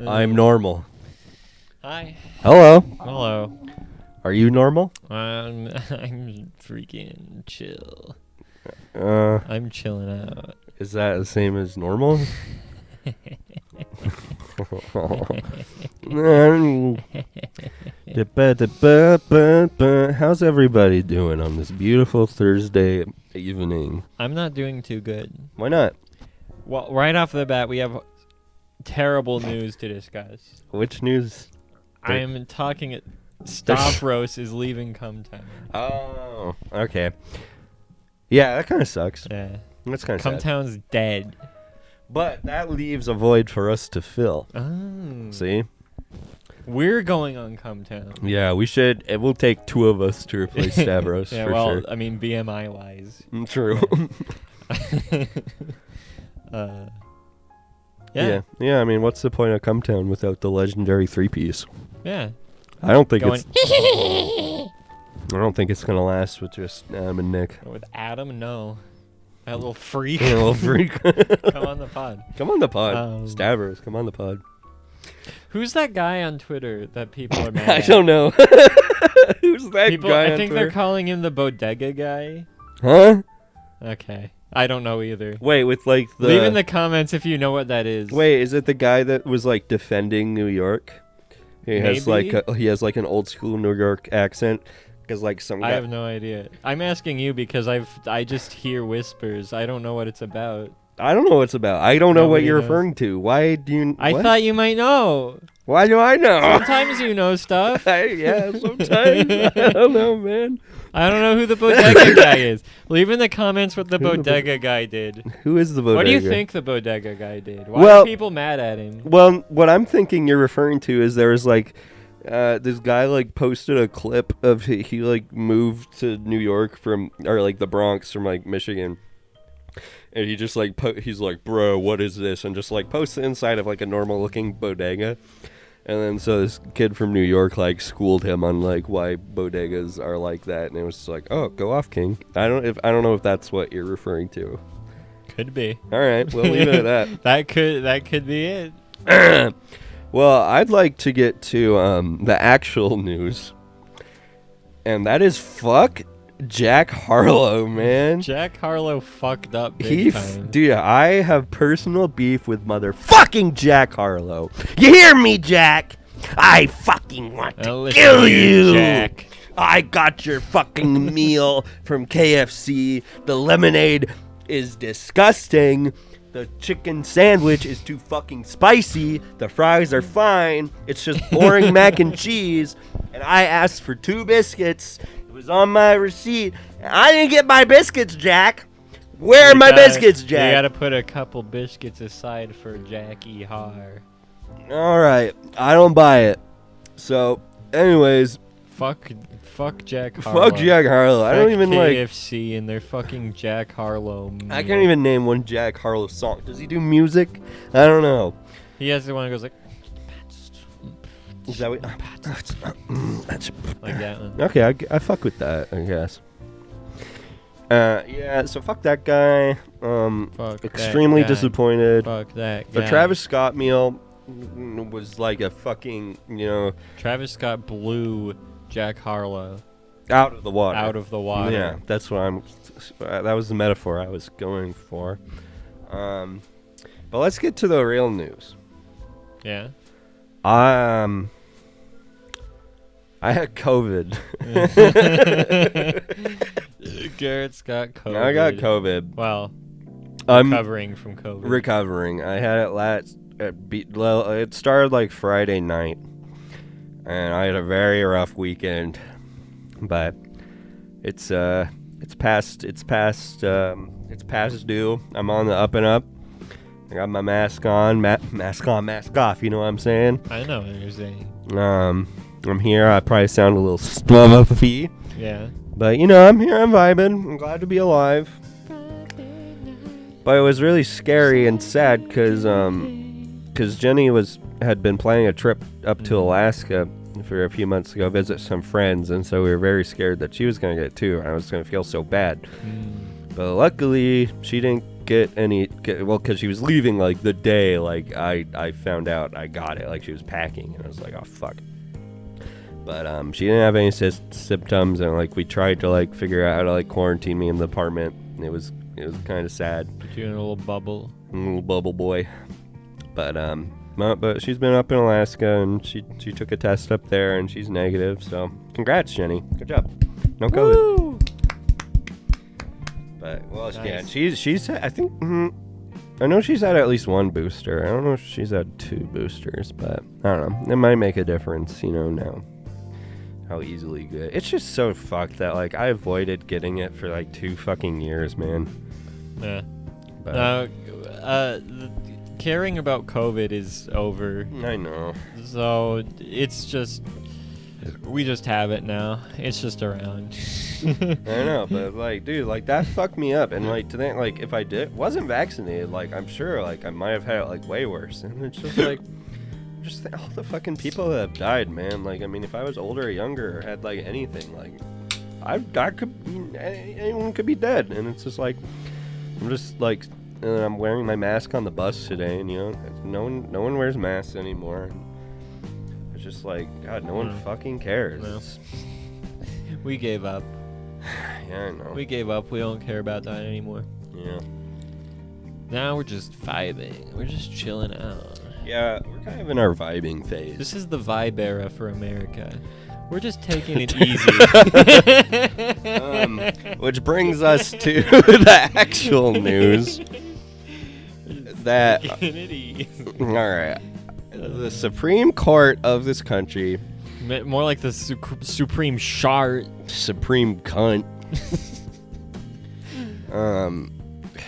I'm normal. Hi. Hello. Hello. Are you normal? I'm freaking chill. Uh, I'm chilling out. is that the same as normal? How's everybody doing on this beautiful Thursday evening? I'm not doing too good. Why not? Well, right off the bat, we have terrible news to discuss. Which news? I am talking. Stavros is leaving Cumtown. Oh, okay. Yeah, that kind of sucks. Yeah. That's kind of sad. Cumtown's dead. But that leaves a void for us to fill. Oh. See? We're going on Cumtown. Yeah, we should. It will take two of us to replace Stavros Yeah, for well, sure. I mean, BMI wise. True. Yeah. Yeah, I mean, what's the point of Cumtown without the legendary three-piece? Yeah. I don't think Going it's gonna last with just Adam and Nick. with Adam, no. That little freak. You little freak. Come on the pod. Come on the pod. Stavros, come on the pod. Who's that guy on Twitter that people are mad I at? don't know. Who's that People, guy I on think Twitter? they're calling him the Bodega Guy. Huh? Okay. I don't know either. Wait, with like the... Leave in the comments if you know what that is. Wait, is it the guy that was like defending New York? He has Maybe? like an old school New York accent. Because like some guy... I have no idea. I'm asking you because I just hear whispers. I don't know what it's about. I don't know what it's about. I don't know what Nobody you're knows. referring to. Why do you... I what? thought you might know. Why do I know? Sometimes you know stuff. Yeah, sometimes. I don't know, man. I don't know who the Bodega Guy is. Leave in the comments what the Who the Bodega Guy did. Who is the Bodega? What do you think the Bodega Guy did? Why Well- are people mad at him? Well, what I'm thinking you're referring to is there was like... this guy like posted a clip of he like moved to New York from... Or like the Bronx from like Michigan. And he just like... he's like, bro, what is this? And just like posts the inside of like a normal looking bodega. And then so this kid from New York like schooled him on like why bodegas are like that, and it was just like, oh, go off, King. I don't know if that's what you're referring to. Could be. All right, we'll leave it at That could be it. that. Well, I'd like to get to the actual news, and that is fuck Jack Harlow, man. Jack Harlow fucked up big time. Dude, I have personal beef with motherfucking Jack Harlow. You hear me, Jack? I fucking want to Listen kill to you, you. Jack. I got your fucking meal from KFC. The lemonade is disgusting. The chicken sandwich is too fucking spicy. The fries are fine. It's just boring mac and cheese. And I asked for 2 biscuits. It was on my receipt. And I didn't get my biscuits, Jack. Where are my biscuits, Jack? You gotta put a couple biscuits aside for Jackie Har. All right. I don't buy it. So, anyways, Fuck Jack Harlow. fuck Jack Harlow. I don't even like... KFC and their fucking Jack Harlow meal. I can't even name one Jack Harlow song. Does he do music? I don't know. He has the one that goes like Is that what... like that one. Okay, I fuck with that, I guess. Yeah, so fuck that guy. Fuck Extremely that guy. disappointed. Fuck that The guy. Travis Scott meal was like a fucking, Travis Scott blew Jack Harlow out of the water. out of the water. Yeah, that's what that was the metaphor I was going for. But let's get to the real news. Yeah. I had COVID. Garrett's got COVID. I got COVID. Well, I'm recovering from COVID. recovering. I had it it started like Friday night, and I had a very rough weekend. But it's past due. I'm on the up and up. I got my mask on, mask on, mask off. You know what I'm saying? I know what you're saying. I'm here. I probably sound a little stuffy, Yeah. but I'm here. I'm vibing. I'm glad to be alive. But it was really scary and sad because Jenny had been planning a trip up to Alaska for a few months ago, visit some friends, and so we were very scared that she was gonna get it too, and I was gonna feel so bad. But luckily, she didn't get any. Well, because she was leaving like the day like I found out I got it. Like she was packing, and I was like, oh fuck. But she didn't have any symptoms, and like we tried to like figure out how to like quarantine me in the apartment. And it was kind of sad. Put you in a little bubble. A little bubble boy. But she's been up in Alaska, and she took a test up there, and she's negative. So congrats, Jenny. Good job. No COVID. Woo! But well, Nice. yeah, she's I think I know she's had at least one booster. I don't know if she's had 2 boosters, but I don't know. It might make a difference, now. How easily good. It's just so fucked that like I avoided getting it for like 2 fucking years, man. Yeah. But Caring about COVID is over. I know. So it's just, we just have it now. It's just around. I know, but like, dude, like that fucked me up. And like to think, like if I wasn't vaccinated, like I'm sure, like I might have had it like way worse. And it's just like, all the fucking people that have died, man. Like, I mean, if I was older or younger or had like anything, like anyone could be dead. And it's just like, I'm just like, and I'm wearing my mask on the bus today, and no one wears masks anymore. And it's just like, God, no one fucking cares. No. We gave up. Yeah, I know. We gave up. We don't care about that anymore. Yeah. Now we're just vibing. We're just chilling out. Yeah, we're kind of in our vibing phase. This is the vibe era for America. We're just taking it easy. Which brings us to the actual news. That Taking it easy. all right, the Supreme Court of this country, More like the Supreme Shart. Supreme cunt.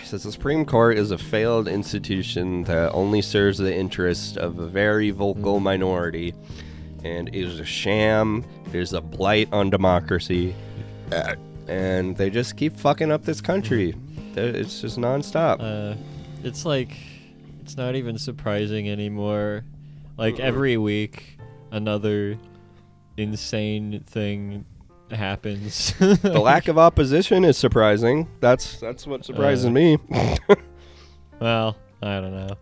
Says the Supreme Court is a failed institution that only serves the interest of a very vocal minority, and is a sham. It is a blight on democracy, and they just keep fucking up this country. It's just nonstop. It's like, it's not even surprising anymore. Like every week, another insane thing happens. The lack of opposition is surprising. That's what surprises me. Well, I don't know.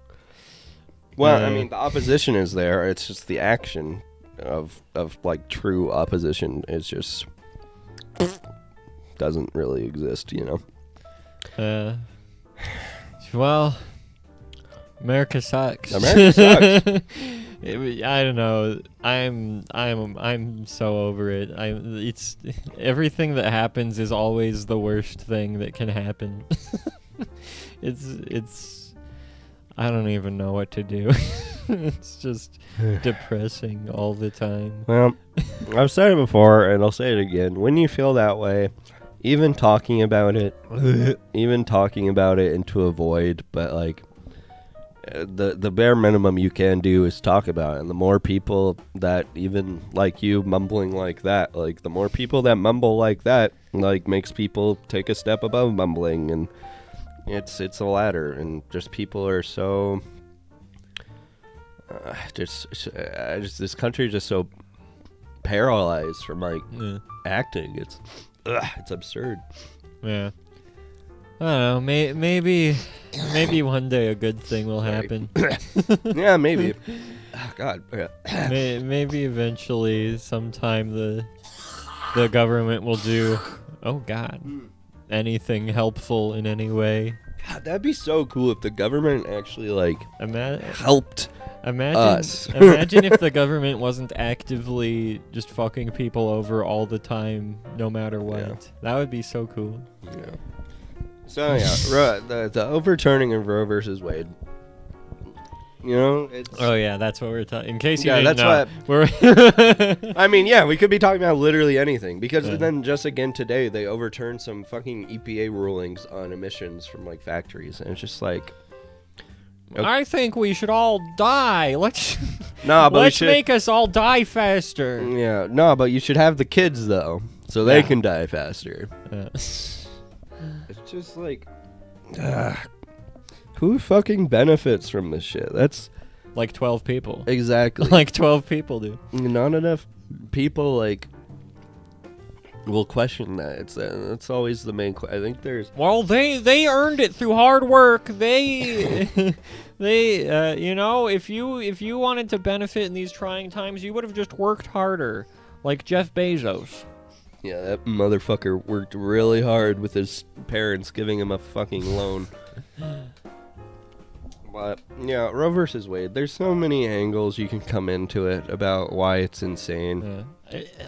Well, I mean, the opposition is there. It's just the action of like true opposition is just doesn't really exist, Well, America sucks. America sucks. I don't know. I'm so over it. It's everything that happens is always the worst thing that can happen. It's I don't even know what to do. It's just depressing all the time. Well, I've said it before, and I'll say it again. When you feel that way, even talking about it into a void, but like the bare minimum you can do is talk about it. And the more people that even like you mumbling like that, like the more people that mumble like that, like makes people take a step above mumbling, and it's a ladder, and just people are so this country is just so paralyzed from like acting. It's absurd. Yeah. I don't know. Maybe one day a good thing will happen. Yeah, maybe. Oh, God. Yeah. Maybe eventually, sometime the government will do. Oh God. Anything helpful in any way. God, that'd be so cool if the government actually like helped us. Imagine if the government wasn't actively just fucking people over all the time, no matter what. Yeah. That would be so cool. Yeah. So yeah, the overturning of Roe versus Wade. It's... Oh yeah, that's what we're talking. In case you Yeah, didn't know, that's I mean, yeah, we could be talking about literally anything, because then just again today they overturned some fucking EPA rulings on emissions from like factories, and it's just like, okay. I think we should all die. Let's let's make us all die faster. Yeah, no, but you should have the kids though, so they can die faster. It's just like, who fucking benefits from this shit? That's like 12 people. Exactly. Like 12 people do. Not enough people like will question that. It's always the main. I think there's. Well, they earned it through hard work. They you know, if you wanted to benefit in these trying times, you would have just worked harder, like Jeff Bezos. Yeah, that motherfucker worked really hard with his parents giving him a fucking loan. But, yeah, Roe versus Wade, there's so many angles you can come into it about why it's insane. Yeah.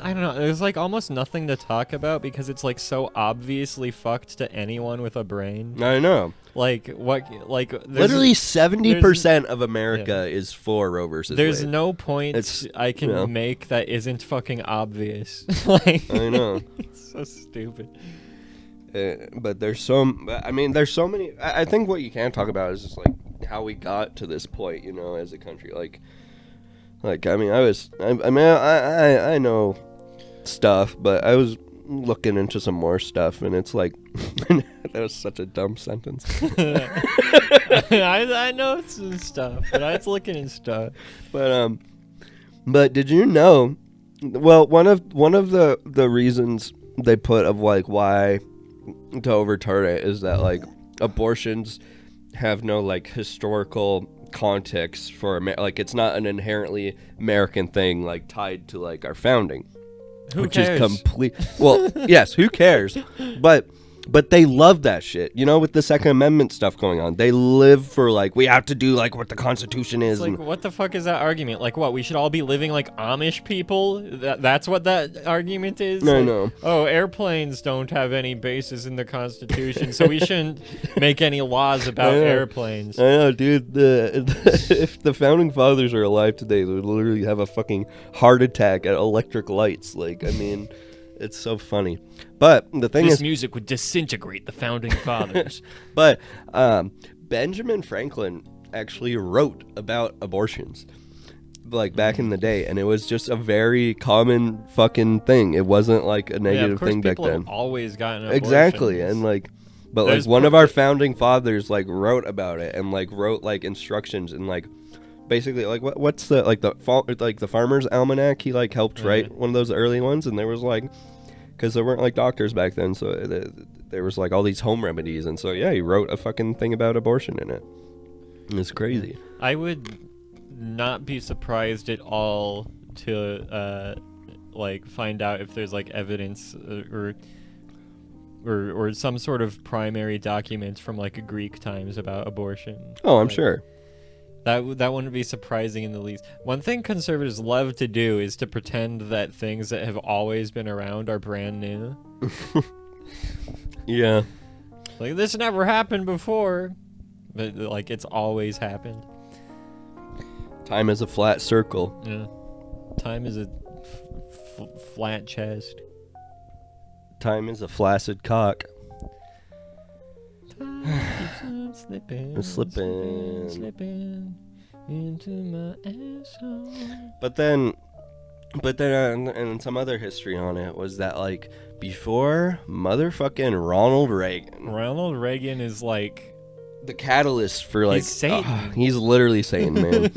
I don't know. There's, like, almost nothing to talk about because it's, like, so obviously fucked to anyone with a brain. I know. Like, what, like... Literally 70% of America is for Roe versus Wade. There's no point I can make that isn't fucking obvious. Like, I know. It's so stupid. But there's so many. I think what you can talk about is just, like, how we got to this point, you know, as a country. I know stuff, but I was looking into some more stuff, and it's like, that was such a dumb sentence. I know some stuff, but I was looking at stuff. But did you know? Well, one of the reasons they put of like why to overturn it is that like abortions have no like historical context for like it's not an inherently American thing like tied to like our founding. Who which cares? is complete. Well, yes, who cares? But they love that shit. You know, with the Second Amendment stuff going on, they live for like we have to do like what the Constitution is. It's like, what the fuck is that argument? Like, what? We should all be living like Amish people? That's what that argument is? No, like, no. Oh, airplanes don't have any basis in the Constitution, so we shouldn't make any laws about airplanes. I know, dude. If the founding fathers are alive today, they would literally have a fucking heart attack at electric lights. Like, I mean, it's so funny. But the thing is, this music would disintegrate the founding fathers. But Benjamin Franklin actually wrote about abortions, like back in the day, and it was just a very common fucking thing. It wasn't like a negative thing back then. People have always gotten abortions. Exactly, and like, but like one of our founding fathers like wrote about it and like wrote like instructions and like basically like what's the like the Farmer's Almanac. He like helped write one of those early ones, and there was like. Because there weren't like doctors back then, so there was like all these home remedies, and so yeah, he wrote a fucking thing about abortion in it. It's crazy. I would not be surprised at all to like find out if there's like evidence or some sort of primary document from like Greek times about abortion. Oh, I'm sure. That wouldn't be surprising in the least. One thing conservatives love to do is to pretend that things that have always been around are brand new. Yeah. Like, this never happened before. But, like, it's always happened. Time is a flat circle. Yeah. Time is a flat chest. Time is a flaccid cock. Slipping into my asshole. But then and some other history on it was that like before motherfucking Ronald Reagan is like the catalyst for like he's Satan. He's literally Satan, man.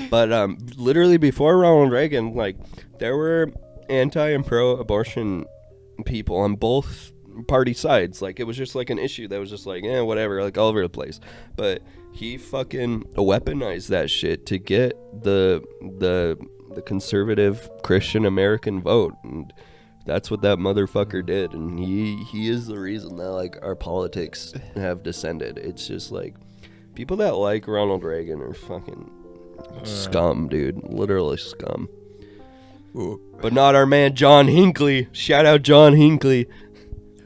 But literally before Ronald Reagan, like there were anti and pro abortion people on both party sides. Like it was just like an issue that was just like whatever, like all over the place. But he fucking weaponized that shit to get the conservative Christian American vote, and that's what that motherfucker did. And he is the reason that like our politics have descended. It's just like people that like Ronald Reagan are fucking scum, dude. Literally scum. But not our man John Hinckley. Shout out John Hinckley.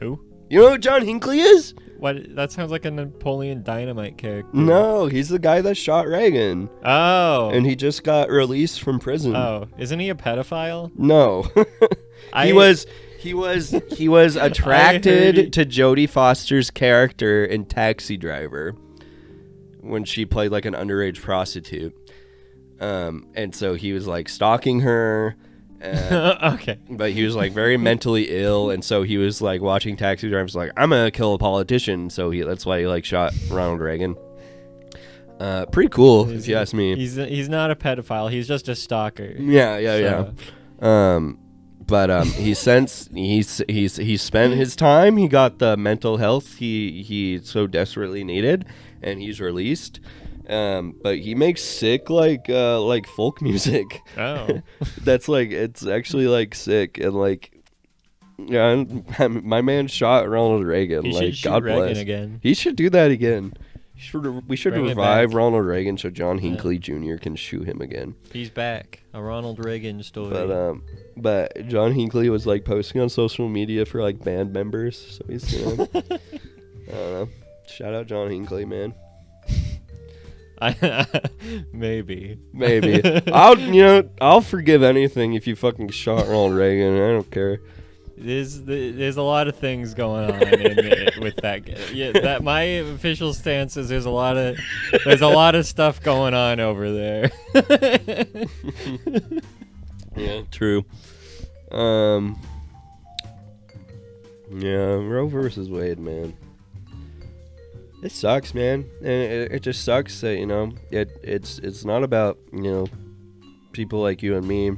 Who? You know who John Hinckley is? What? That sounds like a Napoleon Dynamite character. No, he's the guy that shot Reagan. Oh. And he just got released from prison. Oh, isn't he a pedophile? No. He was attracted to Jodie Foster's character in Taxi Driver when she played like an underage prostitute. And so he was like stalking her. Okay. But he was like very mentally ill, and so he was like watching Taxi Driver. Was like, I'm gonna kill a politician. So that's why he like shot Ronald Reagan. Pretty cool, if you ask me. He's not a pedophile. He's just a stalker. Yeah. But he spent his time. He got the mental health he so desperately needed, and he's released. But he makes sick like folk music. Oh. That's like, it's actually like sick, and like, yeah, my man shot Ronald Reagan. He like, should shoot God Reagan bless. again. He should do that again. We should Bring it revive back. Ronald Reagan so John Hinckley Jr. can shoot him again. He's back. A Ronald Reagan story. But John Hinckley was like posting on social media for like band members, so he's I don't know. Shout out John Hinckley, man. Maybe. I'll forgive anything if you fucking shot Ronald Reagan. I don't care. There's a lot of things going on with that. Yeah, that my official stance is there's a lot of stuff going on over there. Yeah, true. Yeah, Roe versus Wade, man. It sucks, man, and it just sucks that it's not about people like you and me.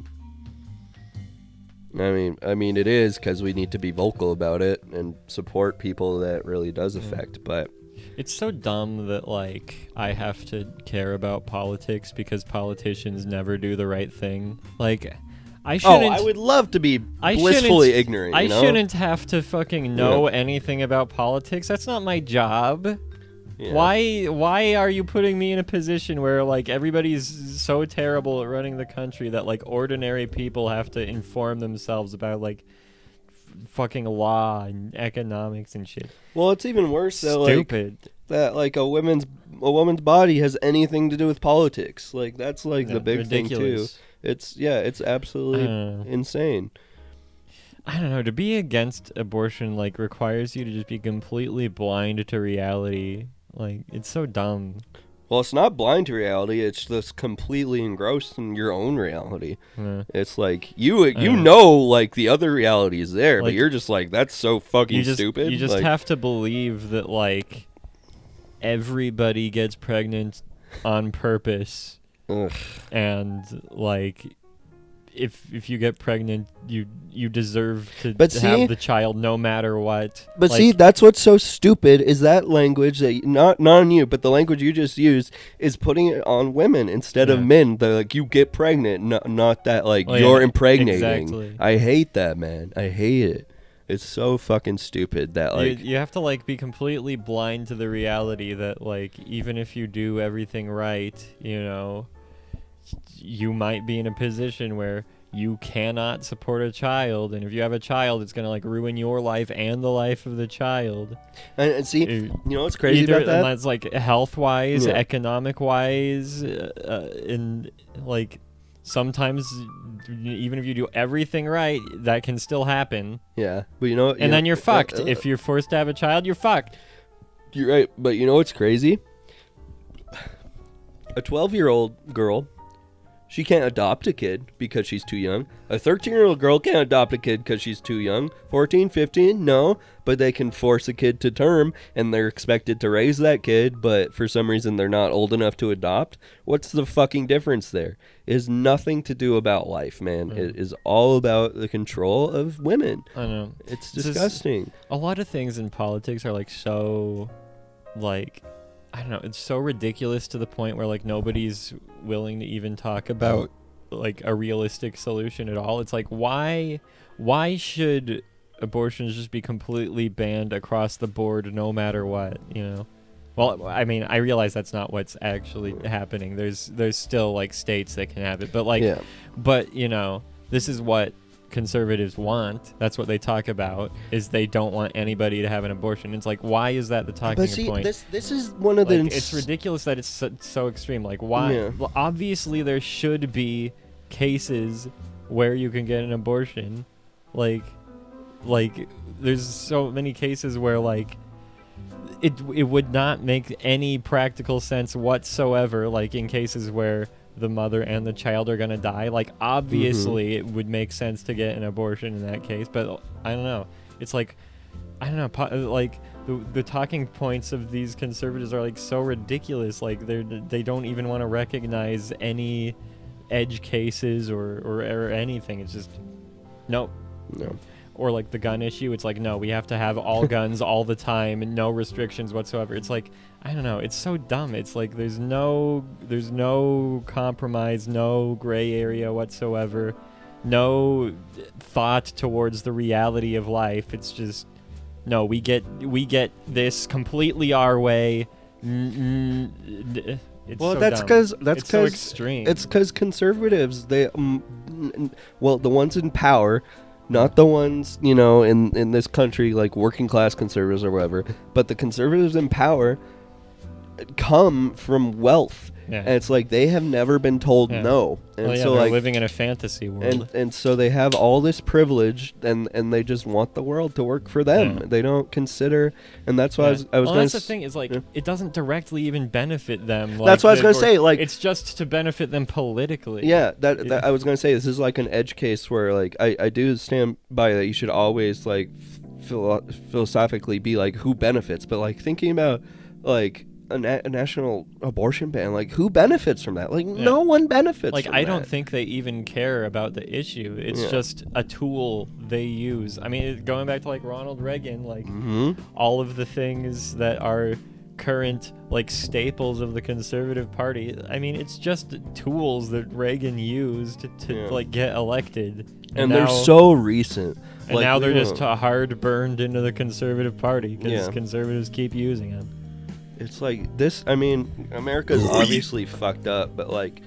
I mean, it is, because we need to be vocal about it and support people that really does affect. But it's so dumb that like I have to care about politics because politicians never do the right thing. Like, I shouldn't. I would love to be blissfully ignorant. I shouldn't have to fucking know anything about politics. That's not my job. Yeah. Why are you putting me in a position where like everybody's so terrible at running the country that like ordinary people have to inform themselves about like fucking law and economics and shit? Well, it's even worse though. Stupid. That like a woman's body has anything to do with politics. Like, that's like the big ridiculous thing too. It's absolutely insane. I don't know. To be against abortion like requires you to just be completely blind to reality. Like, it's so dumb. Well, it's not blind to reality. It's just completely engrossed in your own reality. It's like you know, like the other reality is there, like, but you're just like, that's so fucking stupid. You just like, have to believe that like everybody gets pregnant on purpose, and like if you get pregnant, you deserve to have the child no matter what. But like, see, that's what's so stupid is that language that not on you, but the language you just used is putting it on women instead of men. They're like, you get pregnant, not that like you're impregnating. Exactly. I hate that, man. I hate it. It's so fucking stupid that like you have to like be completely blind to the reality that like even if you do everything right, you might be in a position where you cannot support a child, and if you have a child, it's gonna like ruin your life and the life of the child. And see, you know what's crazy about that? And that's like health-wise, economic-wise, and like sometimes even if you do everything right, that can still happen. Yeah, but and then you're fucked. If you're forced to have a child, you're fucked. You're right, but you know what's crazy? A 12-year-old girl, she can't adopt a kid because she's too young. A 13-year-old girl can't adopt a kid because she's too young. 14, 15, no. But they can force a kid to term, and they're expected to raise that kid, but for some reason they're not old enough to adopt. What's the fucking difference there? It has nothing to do about life, man. It is all about the control of women. I know. It's disgusting. A lot of things in politics are like so, like, I don't know, it's so ridiculous to the point where like nobody's willing to even talk about like a realistic solution at all. It's like, why should abortions just be completely banned across the board no matter what, Well, I mean, I realize that's not what's actually happening. There's still like states that can have it, but like but this is what conservatives want. That's what they talk about, is they don't want anybody to have an abortion. It's like, why is that the talking point? This is one of like, it's ridiculous that it's so extreme. Like, why? Well, obviously there should be cases where you can get an abortion. Like there's so many cases where like it would not make any practical sense whatsoever, like in cases where the mother and the child are gonna die. Like, obviously it would make sense to get an abortion in that case, but I don't know. It's like, I don't know, like the talking points of these conservatives are like so ridiculous. Like they don't even want to recognize any edge cases or anything. It's just Nope. No. Or like the gun issue, it's like, no, we have to have all guns all the time and no restrictions whatsoever. It's like, I don't know, it's so dumb. It's like there's no compromise, no gray area whatsoever, no thought towards the reality of life. It's just, no, we get this completely our way. It's Well, so that's dumb. because It's so extreme. It's because conservatives, the ones in power, not the ones in this country like working class conservatives or whatever, but the conservatives in power come from wealth. Yeah. And it's like they have never been told no, and so they're like living in a fantasy world. and so they have all this privilege, and they just want the world to work for them. Yeah. They don't consider, and that's why I was well, going. that's the thing is like it doesn't directly even benefit them. Like, that's what I was going to say. Like it's just to benefit them politically. Yeah, that I was going to say this is like an edge case where like I do stand by that you should always like philosophically be like who benefits, but like thinking about like a national abortion ban, like who benefits from that? Like no one benefits. Like from I that. don't think they even care about the issue. It's just a tool they use. I mean, going back to like Ronald Reagan, like all of the things that are current like staples of the conservative party. I mean, it's just tools that Reagan used to like get elected. And they're so recent. And like, now they're just hard burned into the conservative party because conservatives keep using them. It's like this. I mean, America's obviously fucked up, but like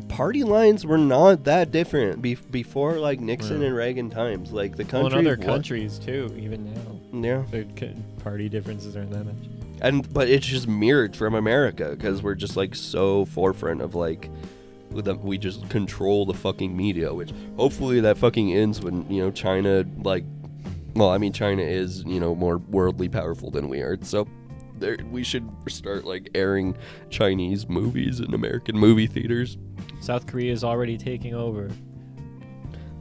party lines were not that different before like Nixon and Reagan times. Like the country, well, in other countries too, even now. Yeah, the party differences aren't that much. But it's just mirrored from America because we're just like so forefront of like. We just control the fucking media, which hopefully that fucking ends when China like. Well, I mean China is more worldly powerful than we are, so. We should start like airing Chinese movies in American movie theaters. South Korea is already taking over.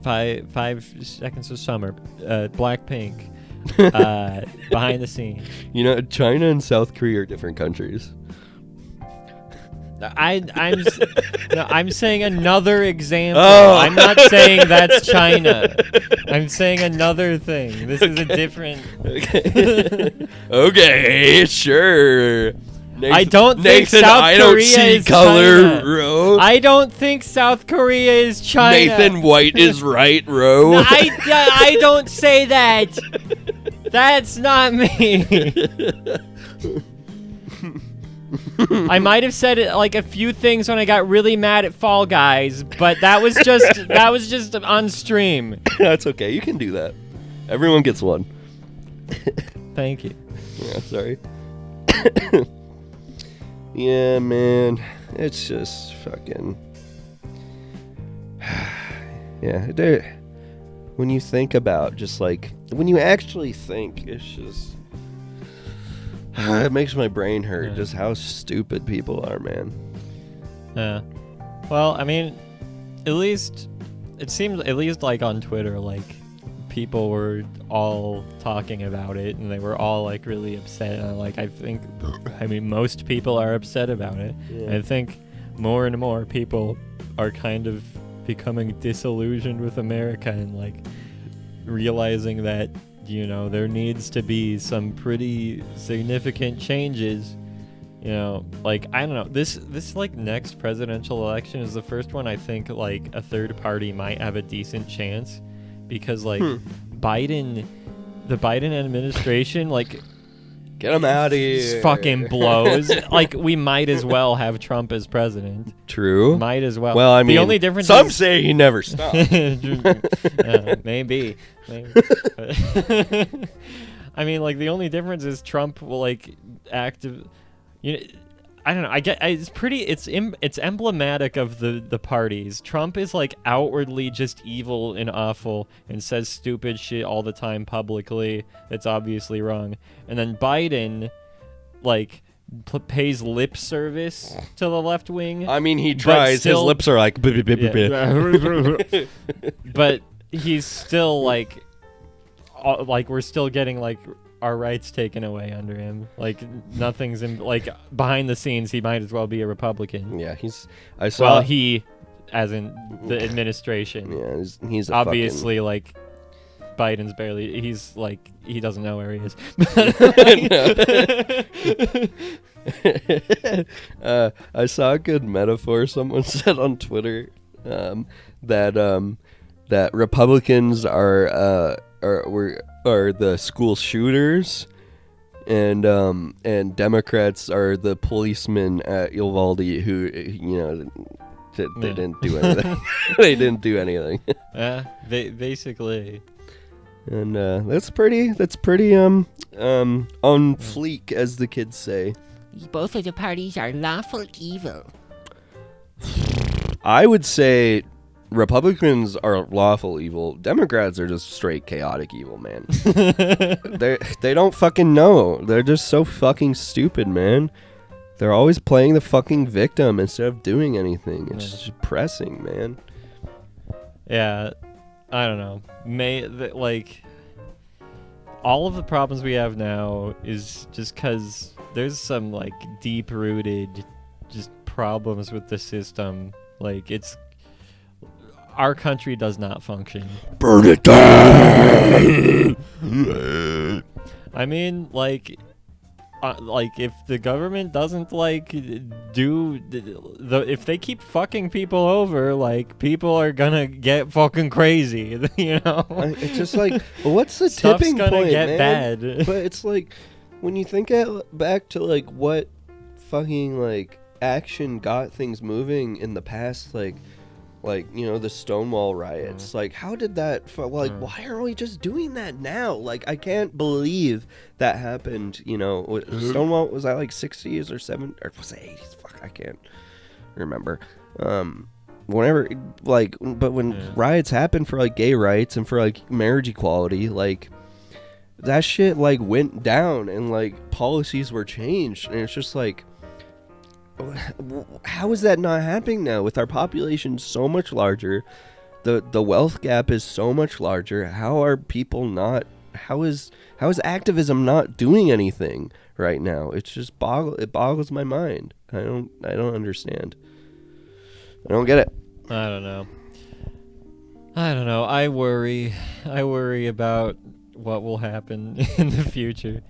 5 Seconds of Summer, Blackpink, behind the scenes. China and South Korea are different countries. I'm saying another example. Oh. I'm not saying that's China. I'm saying another thing. This is a different. Okay, sure. Nathan, I don't think South Korea is China. Bro. I don't think South Korea is China. Nathan White is right, bro. No, I don't say that. That's not me. I might have said it like a few things when I got really mad at Fall Guys, but that was just on stream. That's okay. You can do that. Everyone gets one. Thank you. Yeah, sorry. Yeah, man. It's just fucking. Yeah, when you think about just like when you actually think, it's just. It makes my brain hurt just how stupid people are, man. Yeah. Well, I mean, at least it seems, at least like on Twitter, like people were all talking about it and they were all like really upset. And I mean, most people are upset about it. Yeah. I think more and more people are kind of becoming disillusioned with America and like realizing that there needs to be some pretty significant changes. Like, I don't know, this like next presidential election is the first one I think like a third party might have a decent chance because like the Biden administration, like, get him out of here. Fucking blows. Like, we might as well have Trump as president. True. Might as well. Well, I mean, the only difference some say he never stopped. Maybe. I mean, like, the only difference is Trump will like active. I don't know. It's emblematic of the parties. Trump is like outwardly just evil and awful and says stupid shit all the time publicly. It's obviously wrong. And then Biden, like, pays lip service to the left wing. I mean, he tries. His lips are like. But he's still like we're still getting like our rights taken away under him. Like, nothing's in, like, behind the scenes he might as well be a Republican. Yeah, he as in the administration. Yeah, he's a obviously like Biden's barely. He's like he doesn't know where he is. I saw a good metaphor someone said on Twitter that Republicans are the school shooters, and Democrats are the policemen at Uvalde who they didn't do anything. They didn't do anything. Yeah, basically. And that's pretty on fleek, as the kids say. Both of the parties are lawful evil. I would say Republicans are lawful evil. Democrats are just straight chaotic evil, man. They don't fucking know. They're just so fucking stupid, man. They're always playing the fucking victim instead of doing anything. It's just depressing, man. Yeah, I don't know. All of the problems we have now is just because there's some like deep-rooted just problems with the system. Like our country does not function. Burn it down. I mean, like if the government doesn't if they keep fucking people over, like people are gonna get fucking crazy, It's just like, what's the Stuff's tipping gonna point, get man? bad. But it's like when you think back to like what fucking like action got things moving in the past, like the Stonewall Riots. Like, how did that? Why are we just doing that now? Like, I can't believe that happened. Stonewall, was that like 60s or 70s or was it 80s? Fuck, I can't remember. Whenever but when riots happen for like gay rights and for like marriage equality, like that shit like went down and like policies were changed, and it's just like, how is that not happening now with our population so much larger? The wealth gap is so much larger. How are people not? How is activism not doing anything right now? It's just it boggles my mind. I don't understand. I don't get it. I don't know. I worry about what will happen in the future.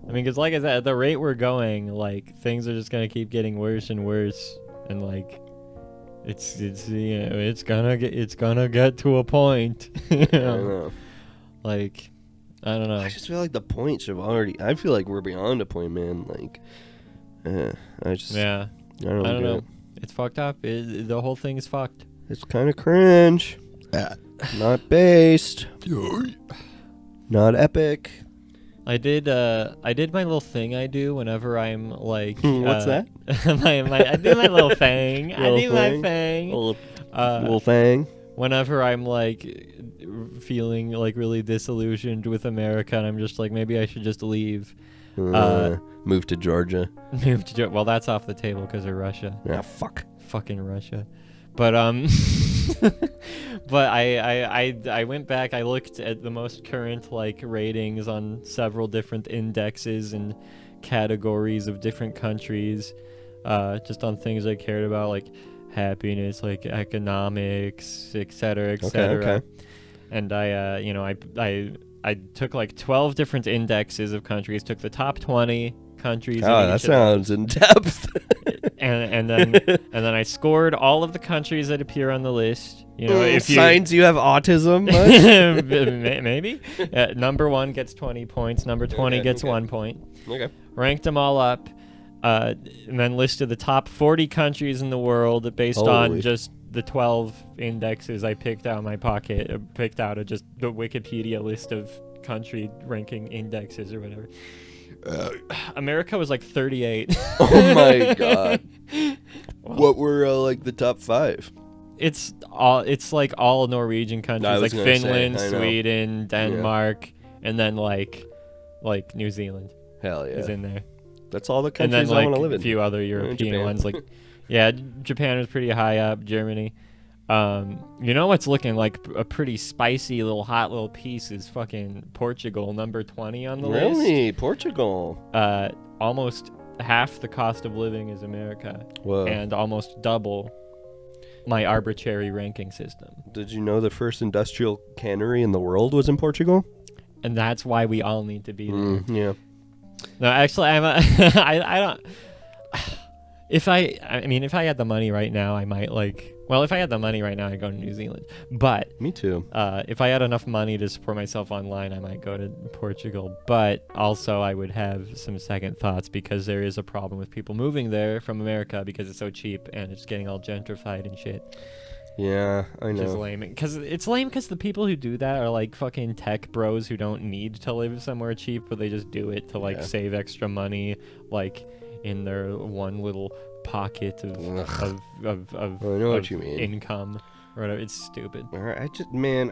I mean, because like I said, at the rate we're going, like things are just gonna keep getting worse and worse, and like it's gonna get to a point. I don't know. Like, I don't know. I just feel like the point should have already. I feel like we're beyond a point, man. Like, I don't know. It's fucked up. The whole thing is fucked. It's kind of cringe. Not based. Not epic. I did my little thing I do whenever I'm like what's that? I do my little thing. My thing. Little thing. Whenever I'm like feeling like really disillusioned with America, and I'm just like, maybe I should just leave. Move to Georgia. Well, that's off the table because of Russia. Yeah, fucking Russia. But but I went back. I looked at the most current like ratings on several different indexes and categories of different countries, just on things I cared about, like happiness, like economics, etc., etc. Okay. And I took like 12 different indexes of countries. Took the top 20 countries. Oh, that sounds in depth. and then I scored all of the countries that appear on the list. If signs you have autism. Maybe. Number 1 gets 20 points. Number 20 gets 1 point. Okay. Ranked them all up, and then listed the top 40 countries in the world based on just the 12 indexes I picked out of my pocket. Picked out of just the Wikipedia list of country ranking indexes or whatever. America was like 38. Oh my god. Well, what were like the top 5? It's like all Norwegian countries, like Finland, Sweden, Denmark, and then like New Zealand. Hell yeah, is in there. That's all the countries I want to live in. A few other European ones, like yeah, Japan was pretty high up. Germany. What's looking like a pretty spicy hot little piece is fucking Portugal, number 20 on the list. Really? Portugal? Almost half the cost of living is America. Whoa. And almost double my arbitrary ranking system. Did you know the first industrial cannery in the world was in Portugal? And that's why we all need to be there. Yeah. No, actually, I don't. If I had the money right now, I might if I had the money right now, I'd go to New Zealand. But Me too. if I had enough money to support myself online, I might go to Portugal. But also, I would have some second thoughts because there is a problem with people moving there from America because it's so cheap and it's getting all gentrified and shit. Yeah, I Which is know. lame. It's lame because the people who do that are like fucking tech bros who don't need to live somewhere cheap, but they just do it to save extra money, in their one little pocket of I know what you mean. income or whatever. It's stupid. I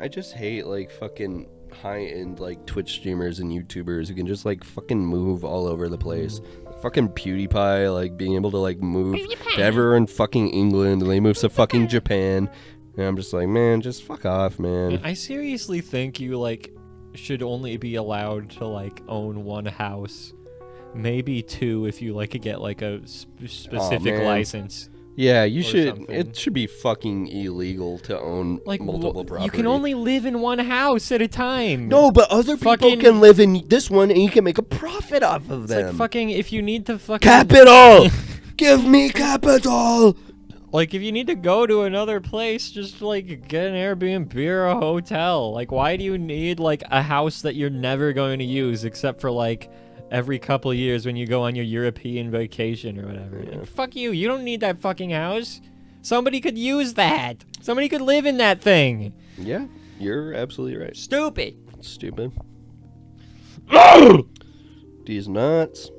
just hate fucking high-end Twitch streamers and YouTubers who can just fucking move all over the place. Fucking PewDiePie being able to move to everywhere in fucking England, and they move to fucking Japan, and I'm just man, just fuck off, man. I seriously think you should only be allowed to own one house, maybe two if you get a specific license. Yeah, you should. Something. It should be fucking illegal to own multiple properties. You can only live in one house at a time. No, but other people can live in this one, and you can make a profit off of them. It's fucking if you need to fucking capital. Give me capital. If you need to go to another place, just get an Airbnb or a hotel. Why do you need a house that you're never going to use except for every couple of years when you go on your European vacation or whatever? Yeah. Fuck you. You don't need that fucking house. Somebody could use that. Somebody could live in that thing. Yeah, you're absolutely right. Stupid. Stupid. These nuts.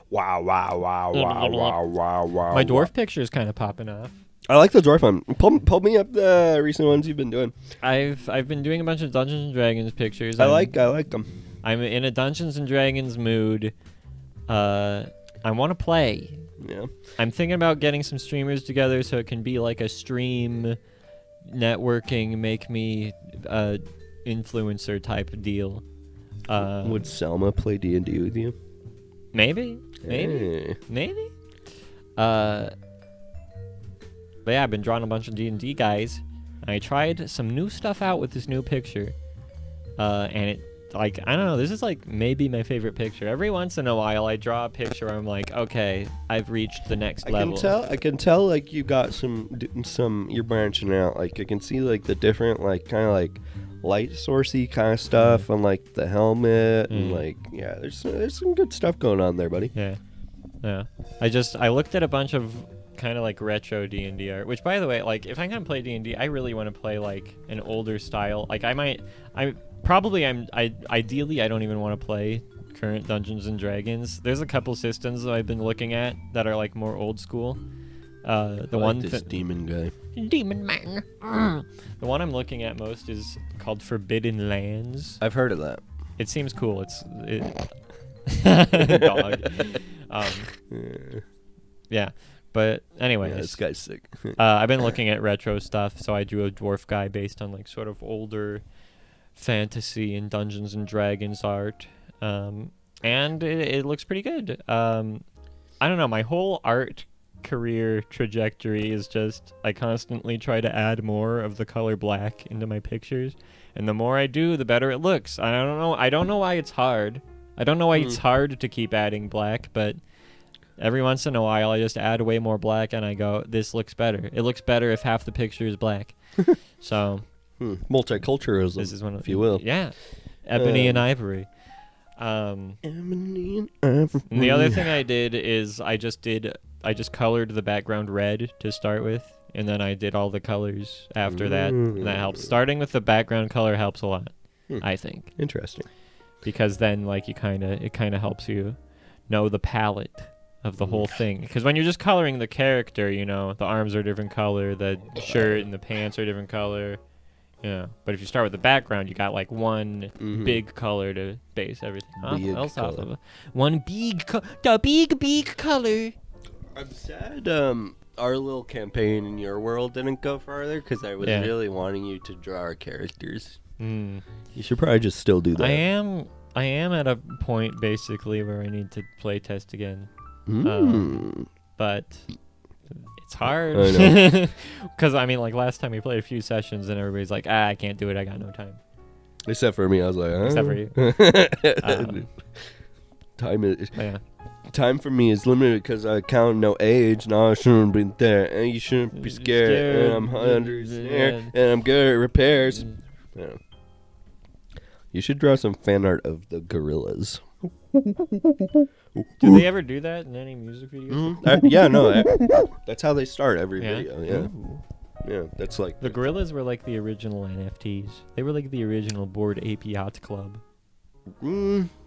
Wow. My dwarf picture is kind of popping off. I like the dwarf one. Pull me up the recent ones you've been doing. I've been doing a bunch of Dungeons and Dragons pictures. I like them. I'm in a Dungeons and Dragons mood. I want to play. Yeah. I'm thinking about getting some streamers together so it can be a stream networking, make me influencer type deal. Would Selma play D&D with you? Maybe. Hey. But yeah, I've been drawing a bunch of D&D guys. And I tried some new stuff out with this new picture. And it, I don't know, this is maybe my favorite picture. Every once in a while I draw a picture where I'm okay, I've reached the next level. I can tell you got some you're branching out. I can see the different kind of light sourcey kind of stuff on the helmet and there's some good stuff going on there, buddy. Yeah. I looked at a bunch of kind of retro D&D art, which by the way, if I'm gonna play D&D, I really want to play an older style. Ideally I don't even want to play current Dungeons and Dragons. There's a couple systems that I've been looking at that are more old school. Demon guy. Demon man. The one I'm looking at most is called Forbidden Lands. I've heard of that. It seems cool. Dog. Yeah. But anyways, Yeah, this guy's sick. I've been looking at retro stuff, so I drew a dwarf guy based on sort of older fantasy and Dungeons and Dragons art, and it looks pretty good. I don't know, my whole art career trajectory is just I constantly try to add more of the color black into my pictures, and the more I do, the better it looks. I don't know why it's hard. I don't know why it's hard to keep adding black, but every once in a while I just add way more black and I go, this looks better. It looks better if half the picture is black. So multiculturalism, this is one of, if you will. Yeah. Ebony and ivory. Ebony and ivory. And the other thing I did is I just colored the background red to start with, and then I did all the colors after that, and that helps. Starting with the background color helps a lot, I think. Interesting. Because then it kind of helps you know the palette of the whole thing. Because when you're just coloring the character, the arms are a different color, the shirt and the pants are a different color. Yeah, but if you start with the background, you got one big color to base everything else off of. One big, The big color. I'm sad our little campaign in your world didn't go farther because I was really wanting you to draw our characters. You should probably just still do that. I am at a point basically where I need to play test again. But it's hard. I know. Because, I mean, like, last time we played a few sessions and everybody's like, I can't do it. I got no time. Except for me, I was like, Except for you. Yeah. Time for me is limited because I count no age. No, I shouldn't be there, and you shouldn't be scared. And I'm understand, and I'm good at repairs. Yeah. You should draw some fan art of the gorillas. Do they ever do that in any music videos? Yeah, no. That's how they start every Yeah? video. Yeah. Ooh. Yeah, that's like The gorillas were like the original NFTs. They were like the original Bored Ape Yacht Club.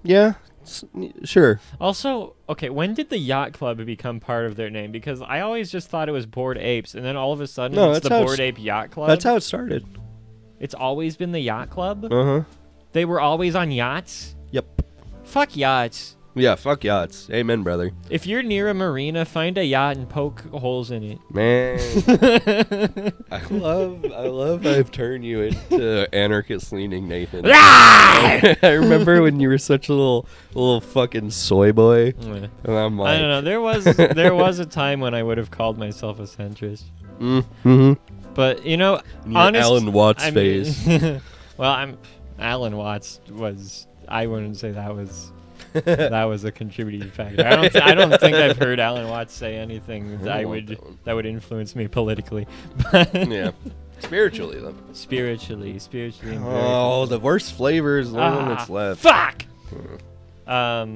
Yeah, sure. Also, okay, when did the Yacht Club become part of their name? Because I always just thought it was Bored Apes, and then all of a sudden No, it's the that's how Bored it's- Ape Yacht Club. That's how it started. It's always been the Yacht Club? Uh-huh. They were always on yachts? Yep. Fuck yachts. Yeah, fuck yachts. Amen, brother. If you're near a marina, find a yacht and poke holes in it. Man. I love I've turned you into anarchist leaning Nathan. I remember when you were such a little fucking soy boy. Yeah. And I'm like, I don't know. There was a time when I would have called myself a centrist. mm-hmm. But, you know, Your honest, Alan Watts I mean- phase. well, Alan Watts was, I wouldn't say that was that was a contributing factor. I don't think I've heard Alan Watts say anything that would influence me politically. Yeah. Spiritually, though. Spiritually. And Oh, the worst flavor is the one that's left. Fuck! But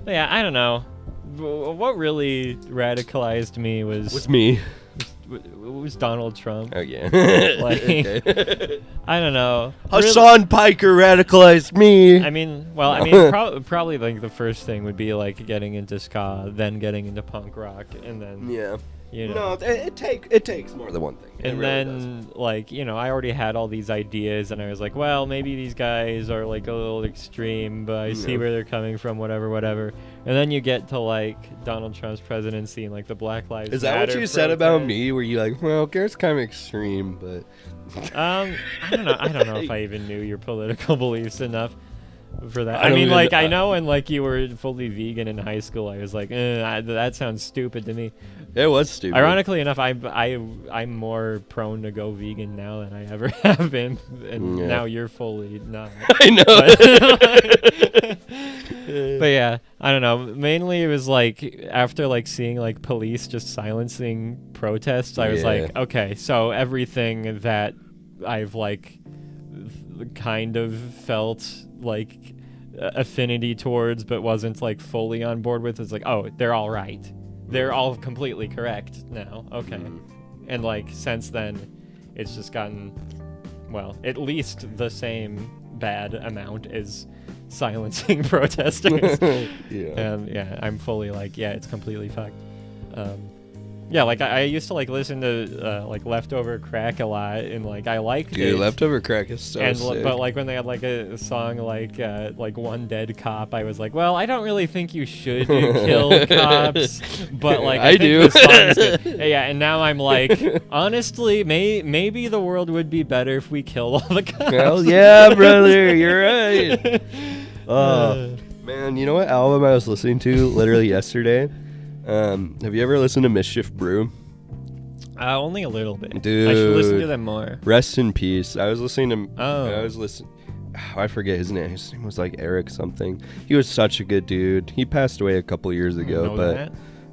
yeah, I don't know. What really radicalized me was me. Donald Trump. Oh, yeah. Like, Okay. I don't know. Hassan Piker radicalized me. I mean, probably like the first thing would be like getting into ska, then getting into punk rock, and then Yeah. you know. No, it takes more than one thing. It And really then, like, you know, I already had all these ideas, and I was like, well, maybe these guys are, like, a little extreme, but I see Yeah. where they're coming from, whatever. And then you get to, like, Donald Trump's presidency and, like, the Black Lives Is that what Matter you said about protest. me? Were you like, well, Garrett's kind of extreme, but... I don't know if I even knew your political beliefs enough for that. I I don't mean, even- like, I know when, like, you were fully vegan in high school, I was like, that sounds stupid to me. It was stupid. Ironically enough, I'm more prone to go vegan now than I ever have been, and Yeah. now you're fully not. I know. But yeah, I don't know. Mainly it was like after like seeing like police just silencing protests, I was Yeah. like, okay, so everything that I've like kind of felt like affinity towards but wasn't like fully on board with is like, oh, they're all right. They're all completely correct now. Okay. And like since then it's just gotten, well, at least the same bad amount as silencing protesters. Yeah. And yeah, I'm fully like, yeah, it's completely fucked. Yeah, like I used to like listen to like Leftover Crack a lot, and like I liked it. Dude, Leftover Crack is so sick. But like when they had like a song like One Dead Cop, I was like, well, I don't really think you should kill cops, but like I think do. the song is good. Yeah, and now I'm like, honestly, maybe the world would be better if we killed all the cops. Hell yeah, brother, you're right. Oh, man, you know what album I was listening to literally yesterday? Have you ever listened to Mischief Brew? Only a little bit. Dude. I should listen to them more. Rest in peace. I was listening to... Oh. I forget his name. His name was like Eric something. He was such a good dude. He passed away a couple years ago, Know but... that?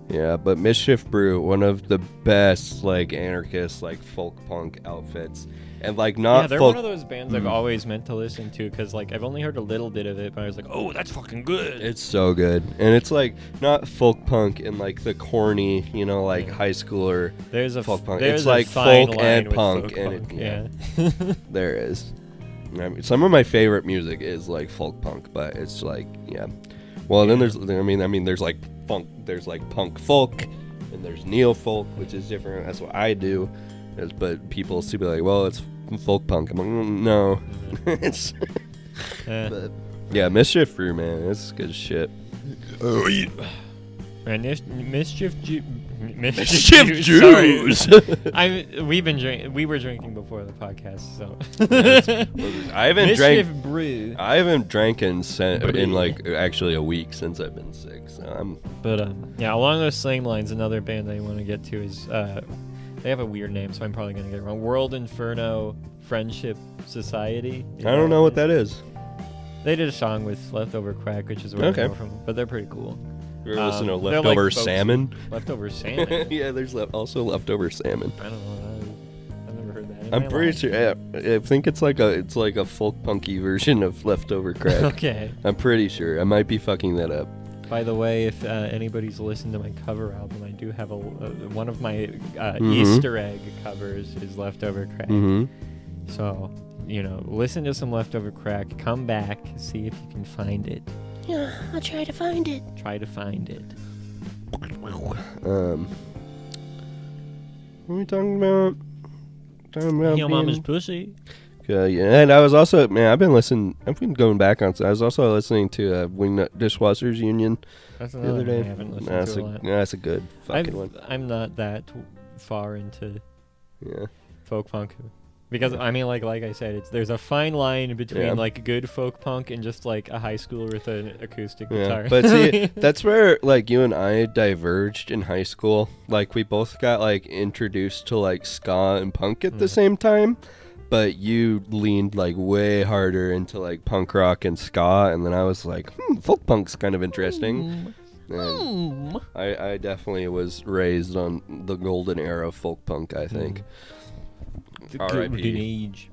Yeah, but Mischief Brew, one of the best, like, anarchist, like, folk punk outfits. And, like, not Yeah, they're folk... one of those bands I've always meant to listen to because, like, I've only heard a little bit of it, but I was like, oh, that's fucking good. It's so good. And it's, like, not folk punk in, like, the corny, you know, like, high schooler There's a folk punk. There's It's, a like, fine folk line and with punk. folk And punk, yeah. There is. I mean, some of my favorite music is, like, folk punk, but it's, like, yeah. Well, then there's, there's, like, funk, there's, like, punk folk, and there's neo folk, which is different. That's what I do. But people still be like, well, it's folk punk. I'm like, no. It's but yeah, Mischief Brew, man, it's good shit. And mischief Jews. Sorry. We were drinking before the podcast, so. I haven't Mischief drank. brew. I haven't drank in like actually a week since I've been sick. So I'm. But yeah, along those same lines, another band I want to get to is they have a weird name, so I'm probably gonna get it wrong. World Inferno Friendship Society. I don't know what that is. They did a song with Leftover Crack, which is where I know from, but they're pretty cool. You ever listen to they're Leftover like Salmon? Leftover Salmon? Yeah, there's also Leftover Salmon. I don't know. I've never heard that. I'm pretty sure. Yeah, I think it's like a folk punky version of Leftover Crack. Okay. I'm pretty sure. I might be fucking that up. By the way, if anybody's listened to my cover album, I do have one of my Easter egg covers is Leftover Crack. Mm-hmm. So, listen to some Leftover Crack, come back, see if you can find it. Yeah, I'll try to find it. Try to find it. What are we talking about? Your mama's pussy. Yeah, and I was also, I've been going back on. I was also listening to Wingnut Dishwashers Union That's the another other day. one I haven't listened to a lot. That's a good fucking one. I'm not that far into Yeah. folk punk. Because, like I said, there's a fine line between, good folk punk and just, a high schooler with an acoustic guitar. But see, that's where, you and I diverged in high school. We both got, introduced to, ska and punk at the same time. But you leaned, way harder into, punk rock and ska. And then I was like, folk punk's kind of interesting. And I definitely was raised on the golden era of folk punk, I think. The golden age.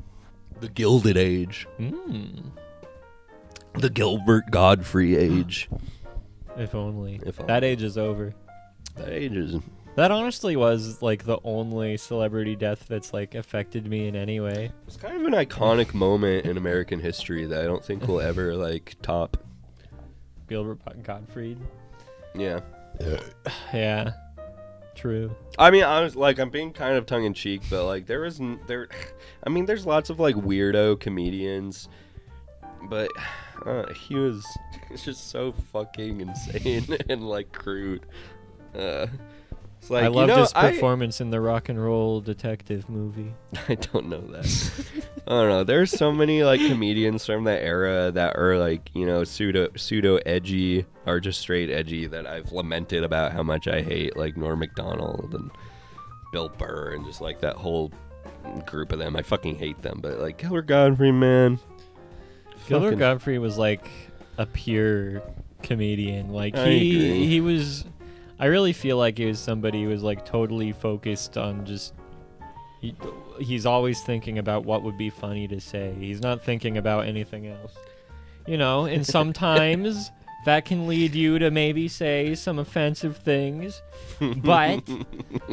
The Gilded Age. The Gilbert Godfrey age. If only. If that age is over. That age is... That honestly was, the only celebrity death that's, affected me in any way. It's kind of an iconic moment in American history that I don't think will ever, top. Gilbert Godfrey. Yeah. Yeah. True. I mean, I'm being kind of tongue-in-cheek, but, there's lots of, weirdo comedians, but he was just so fucking insane and, crude. It's I loved his performance in the Rock and Roll Detective movie. I don't know that. I don't know. There's so many comedians from that era that are pseudo edgy or just straight edgy that I've lamented about how much I hate, Norm Macdonald and Bill Burr and just that whole group of them. I fucking hate them. But Gilbert Godfrey, man. Gilbert Godfrey was a pure comedian. He was. I really feel like he was somebody who was totally focused on just. He's always thinking about what would be funny to say. He's not thinking about anything else. And sometimes that can lead you to maybe say some offensive things. But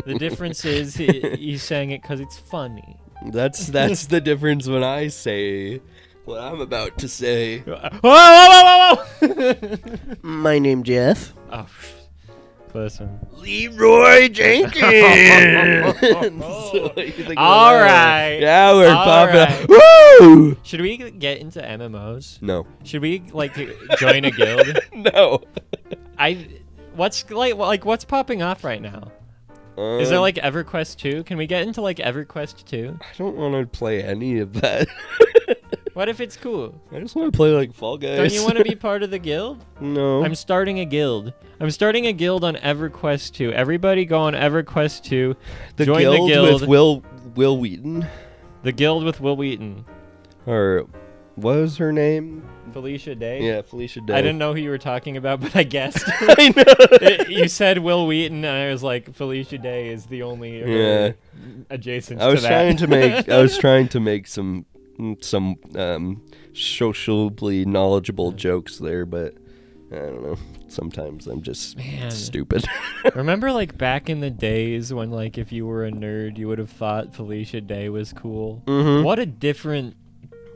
the difference is he's saying it because it's funny. That's the difference when I say what I'm about to say. Whoa! My name Jeff. Oh, listen. Leroy Jenkins. All right. Yeah, we're popping right. up. Woo! Should we get into MMOs? No. Should we join a guild? No. What's popping off right now? Is there EverQuest 2? Can we get into EverQuest 2? I don't want to play any of that. What if it's cool? I just want to play Fall Guys. Don't you want to be part of the guild? No. I'm starting a guild. I'm starting a guild on EverQuest 2. Everybody go on EverQuest 2. Join the guild with Will Wheaton. The guild with Will Wheaton. Or what was her name? Felicia Day? Yeah, Felicia Day. I didn't know who you were talking about, but I guessed. I know. You said Will Wheaton, and I was like, Felicia Day is the only adjacent I was to that. I was trying to make some socially knowledgeable jokes there, but I don't know. Sometimes I'm just stupid. Remember back in the days when if you were a nerd, you would have thought Felicia Day was cool? Mm-hmm. What a different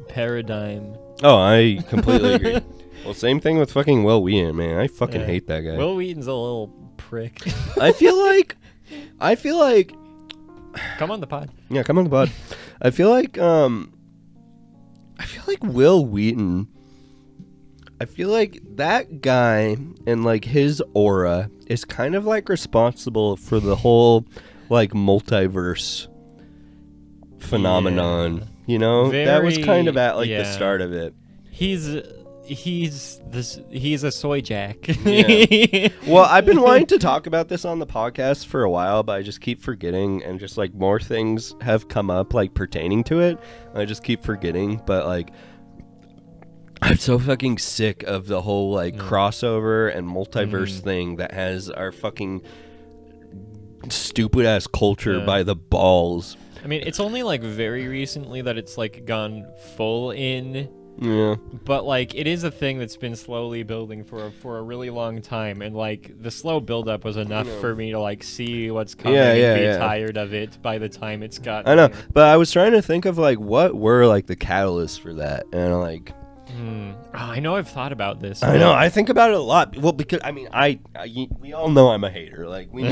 paradigm. Oh, I completely agree. Well, same thing with fucking Will Wheaton, man. I fucking hate that guy. Will Wheaton's a little prick. I feel like Come on the pod. Yeah, come on the pod. I feel like Will Wheaton, I feel like that guy and like his aura is kind of like responsible for the whole like multiverse phenomenon. Yeah. You know, that was kind of at like the yeah. start of it. He's a soy jack. Yeah. Well, I've been wanting to talk about this on the podcast for a while, but I just keep forgetting, and just like more things have come up like pertaining to it. I just keep forgetting, but like I'm so fucking sick of the whole like crossover and multiverse thing that has our fucking stupid ass culture by the balls. I mean, it's only like very recently that it's like gone full in. Yeah. But like it is a thing that's been slowly building for a really long time, and like the slow build up was enough for me to like see what's coming and be tired of it by the time it's got. I know, but I was trying to think of like what were like the catalysts for that, and like I know I've thought about this. I know I think about it a lot. Well, because I mean, we all know I'm a hater. Like we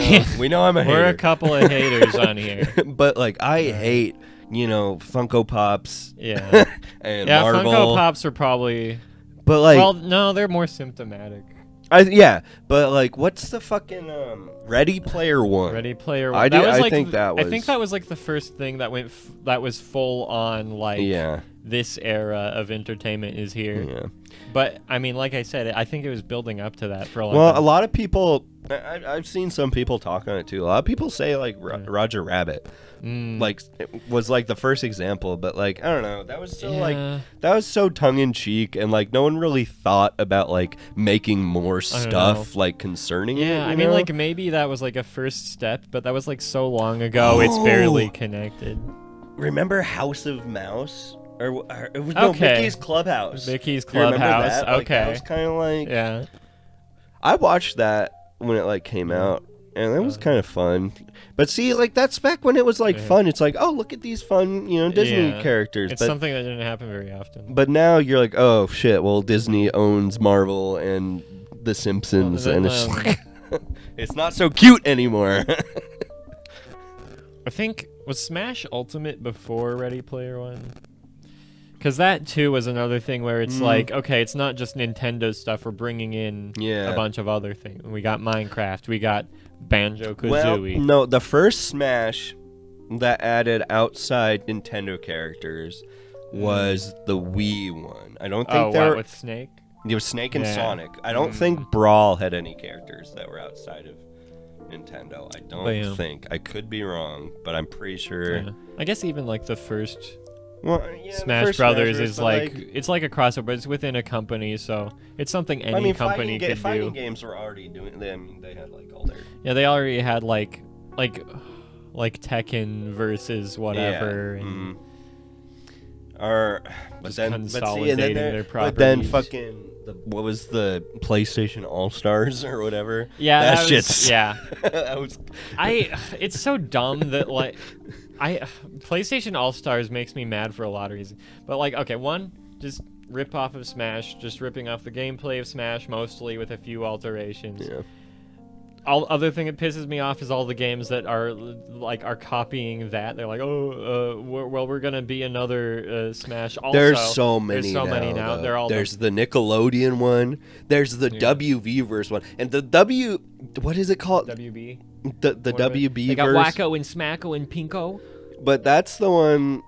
know I'm a hater. We're a couple of haters on here. But like I hate, you know, Funko Pops. Yeah. And yeah, Marvel. Funko Pops are probably. But like, well, no, they're more symptomatic. But like, what's the fucking Ready Player One? Ready Player One. I like, think that was. I think that was like the first thing that went. That was full on like. Yeah. This era of entertainment is here. Yeah. But I mean, like I said, I think it was building up to that for a long Well, time. a lot of people. I've seen some people talk on it too. A lot of people say like Roger Rabbit, like it was like the first example, but like I don't know, that was so like that was so tongue in cheek, and like no one really thought about like making more stuff like concerning it. I mean, like maybe that was like a first step, but that was like so long ago, it's barely connected. Remember House of Mouse? Or it was no Mickey's Clubhouse. Mickey's Do you remember Clubhouse. that? Like, Okay. that was kind of like Yeah. I watched that when it like came out, and it was kind of fun. But see, like that's back when it was like fun. It's like, oh, look at these fun, you know, Disney characters. It's something that didn't happen very often. But now you're like, oh shit, well Disney owns Marvel and The Simpsons, and it's like, it's not so cute anymore. I think was Smash Ultimate before Ready Player One? Because that, too, was another thing where it's like, okay, it's not just Nintendo stuff. We're bringing in a bunch of other things. We got Minecraft. We got Banjo-Kazooie. Well, no, the first Smash that added outside Nintendo characters was the Wii one. I don't think there with Snake? There was Snake and Sonic. I don't think Brawl had any characters that were outside of Nintendo. I don't think. I could be wrong, but I'm pretty sure. Yeah. I guess even like the first... Well, Smash Brothers is like it's like a crossover, but it's within a company, so it's something any company could do. Fighting games were already doing. I mean, they had like all their. Yeah, they already had like Tekken versus whatever. Yeah. And but then consolidating their properties. But then fucking what was the PlayStation All Stars or whatever? Yeah, that shit's that was. It's so dumb that like. PlayStation All-Stars makes me mad for a lot of reasons. But, like, okay, one, just rip off of Smash, just ripping off the gameplay of Smash mostly with a few alterations. Yeah. Other thing that pisses me off is all the games that are copying that. They're like, we're gonna be another Smash. Also, there's so many now. They're all there's the Nickelodeon one. There's the WV-verse one, and the what is it called? WB. The WB. They got Wacko and Smacko and Pinko. But that's the one.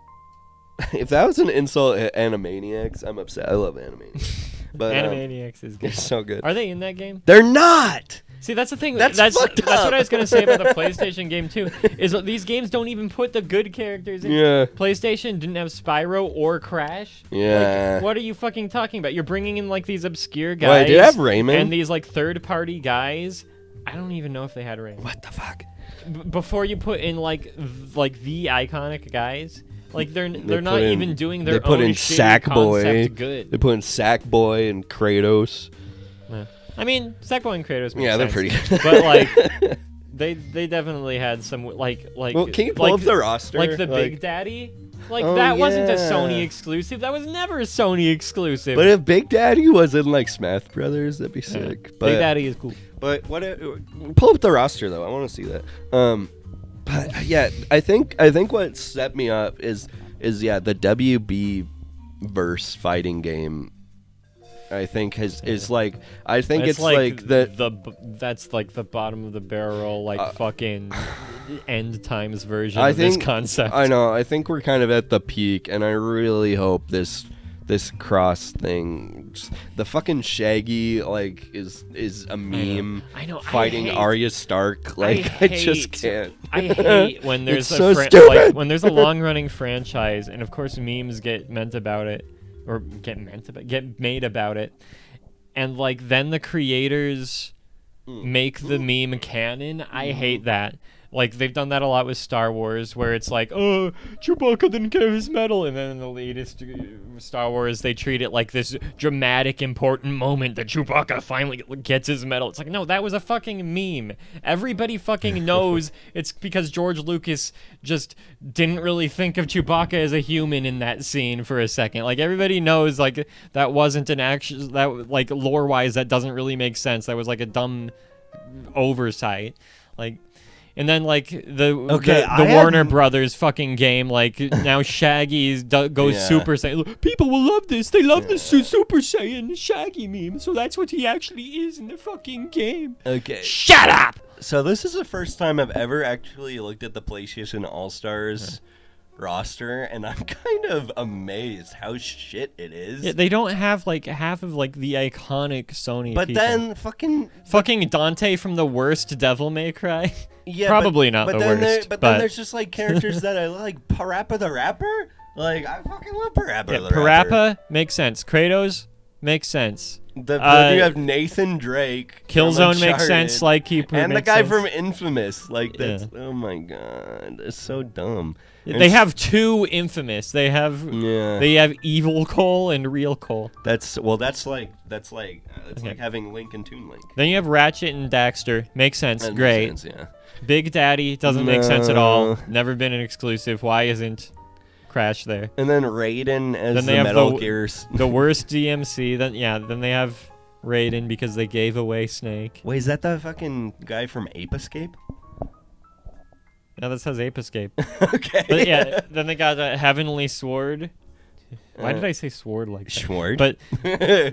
If that was an insult at Animaniacs, I'm upset. I love Animaniacs. But Animaniacs is good. It's so good. Are they in that game? They're not. See, that's the thing. That's fucked up. That's what I was gonna say about the PlayStation game too. Is that these games don't even put the good characters in. Yeah. PlayStation didn't have Spyro or Crash. Yeah. Like, what are you fucking talking about? You're bringing in like these obscure guys. Wait, did it have Rayman? And these like third-party guys. I don't even know if they had Rayman. What the fuck? Before you put in like the iconic guys. Like they're not even doing their own shitty concept good. They put in Sackboy and Kratos. Yeah. I mean, Sackboy and Kratos make they're sense, pretty good. but like they definitely had some like well, can you pull up the roster? Like the Big Daddy? Like that wasn't a Sony exclusive. That was never a Sony exclusive. But if Big Daddy was in like Smash Brothers, that'd be sick. But, Big Daddy is cool. But pull up the roster though. I want to see that. But yeah, I think what set me up is the WB verse fighting game I think is like I think It's it's like that's like the bottom of the barrel, like fucking end times version I of think this concept. I know. I think we're kind of at the peak, and I really hope this cross thing, the fucking Shaggy like is a meme. I know. Fighting Arya Stark. Like I just can't. I hate when there's It's so like stupid. when there's a long running franchise, and of course memes get meant about it, or get made about it, and like then the creators make the meme canon. I hate that. Like, they've done that a lot with Star Wars, where it's like, oh, Chewbacca didn't get his medal. And then in the latest Star Wars, they treat it like this dramatic, important moment that Chewbacca finally gets his medal. It's like, no, that was a fucking meme. Everybody fucking knows it's because George Lucas just didn't really think of Chewbacca as a human in that scene for a second. Like, everybody knows, like, that wasn't an action, that, like, lore-wise, that doesn't really make sense. That was, like, a dumb oversight. Like... And then, like, the Warner Brothers fucking game, like, now Shaggy goes Super Saiyan. People will love this. They love the Super Saiyan Shaggy meme, so that's what he actually is in the fucking game. Okay. Shut up! So this is the first time I've ever actually looked at the PlayStation All-Stars roster, and I'm kind of amazed how shit it is. Yeah, they don't have, like, half of, like, the iconic Sony But people. then Fucking Dante from the worst Devil May Cry. Yeah, Probably not the worst. But then there's just like characters that I like. Parappa the Rapper? Like, I fucking love Parappa the Rapper. Parappa makes sense. Kratos makes sense. Then you have Nathan Drake. Killzone makes sense. Like Keeper and the makes guy sense. from Infamous. Like, that's... Oh my god. It's so dumb. They have two Infamous. They have Evil Cole and Real Cole. That's like having Link and Toon Link. Then you have Ratchet and Daxter. Makes sense. That Great. makes sense, yeah. Big Daddy doesn't make sense at all. Never been an exclusive. Why isn't Crash there? And then Raiden as then they the have Metal Gears. The worst DMC. Then they have Raiden because they gave away Snake. Wait, is that the fucking guy from Ape Escape? No, that says Ape Escape. Okay. But yeah, then they got a Heavenly Sword. Why did I say sword like that? Sword? But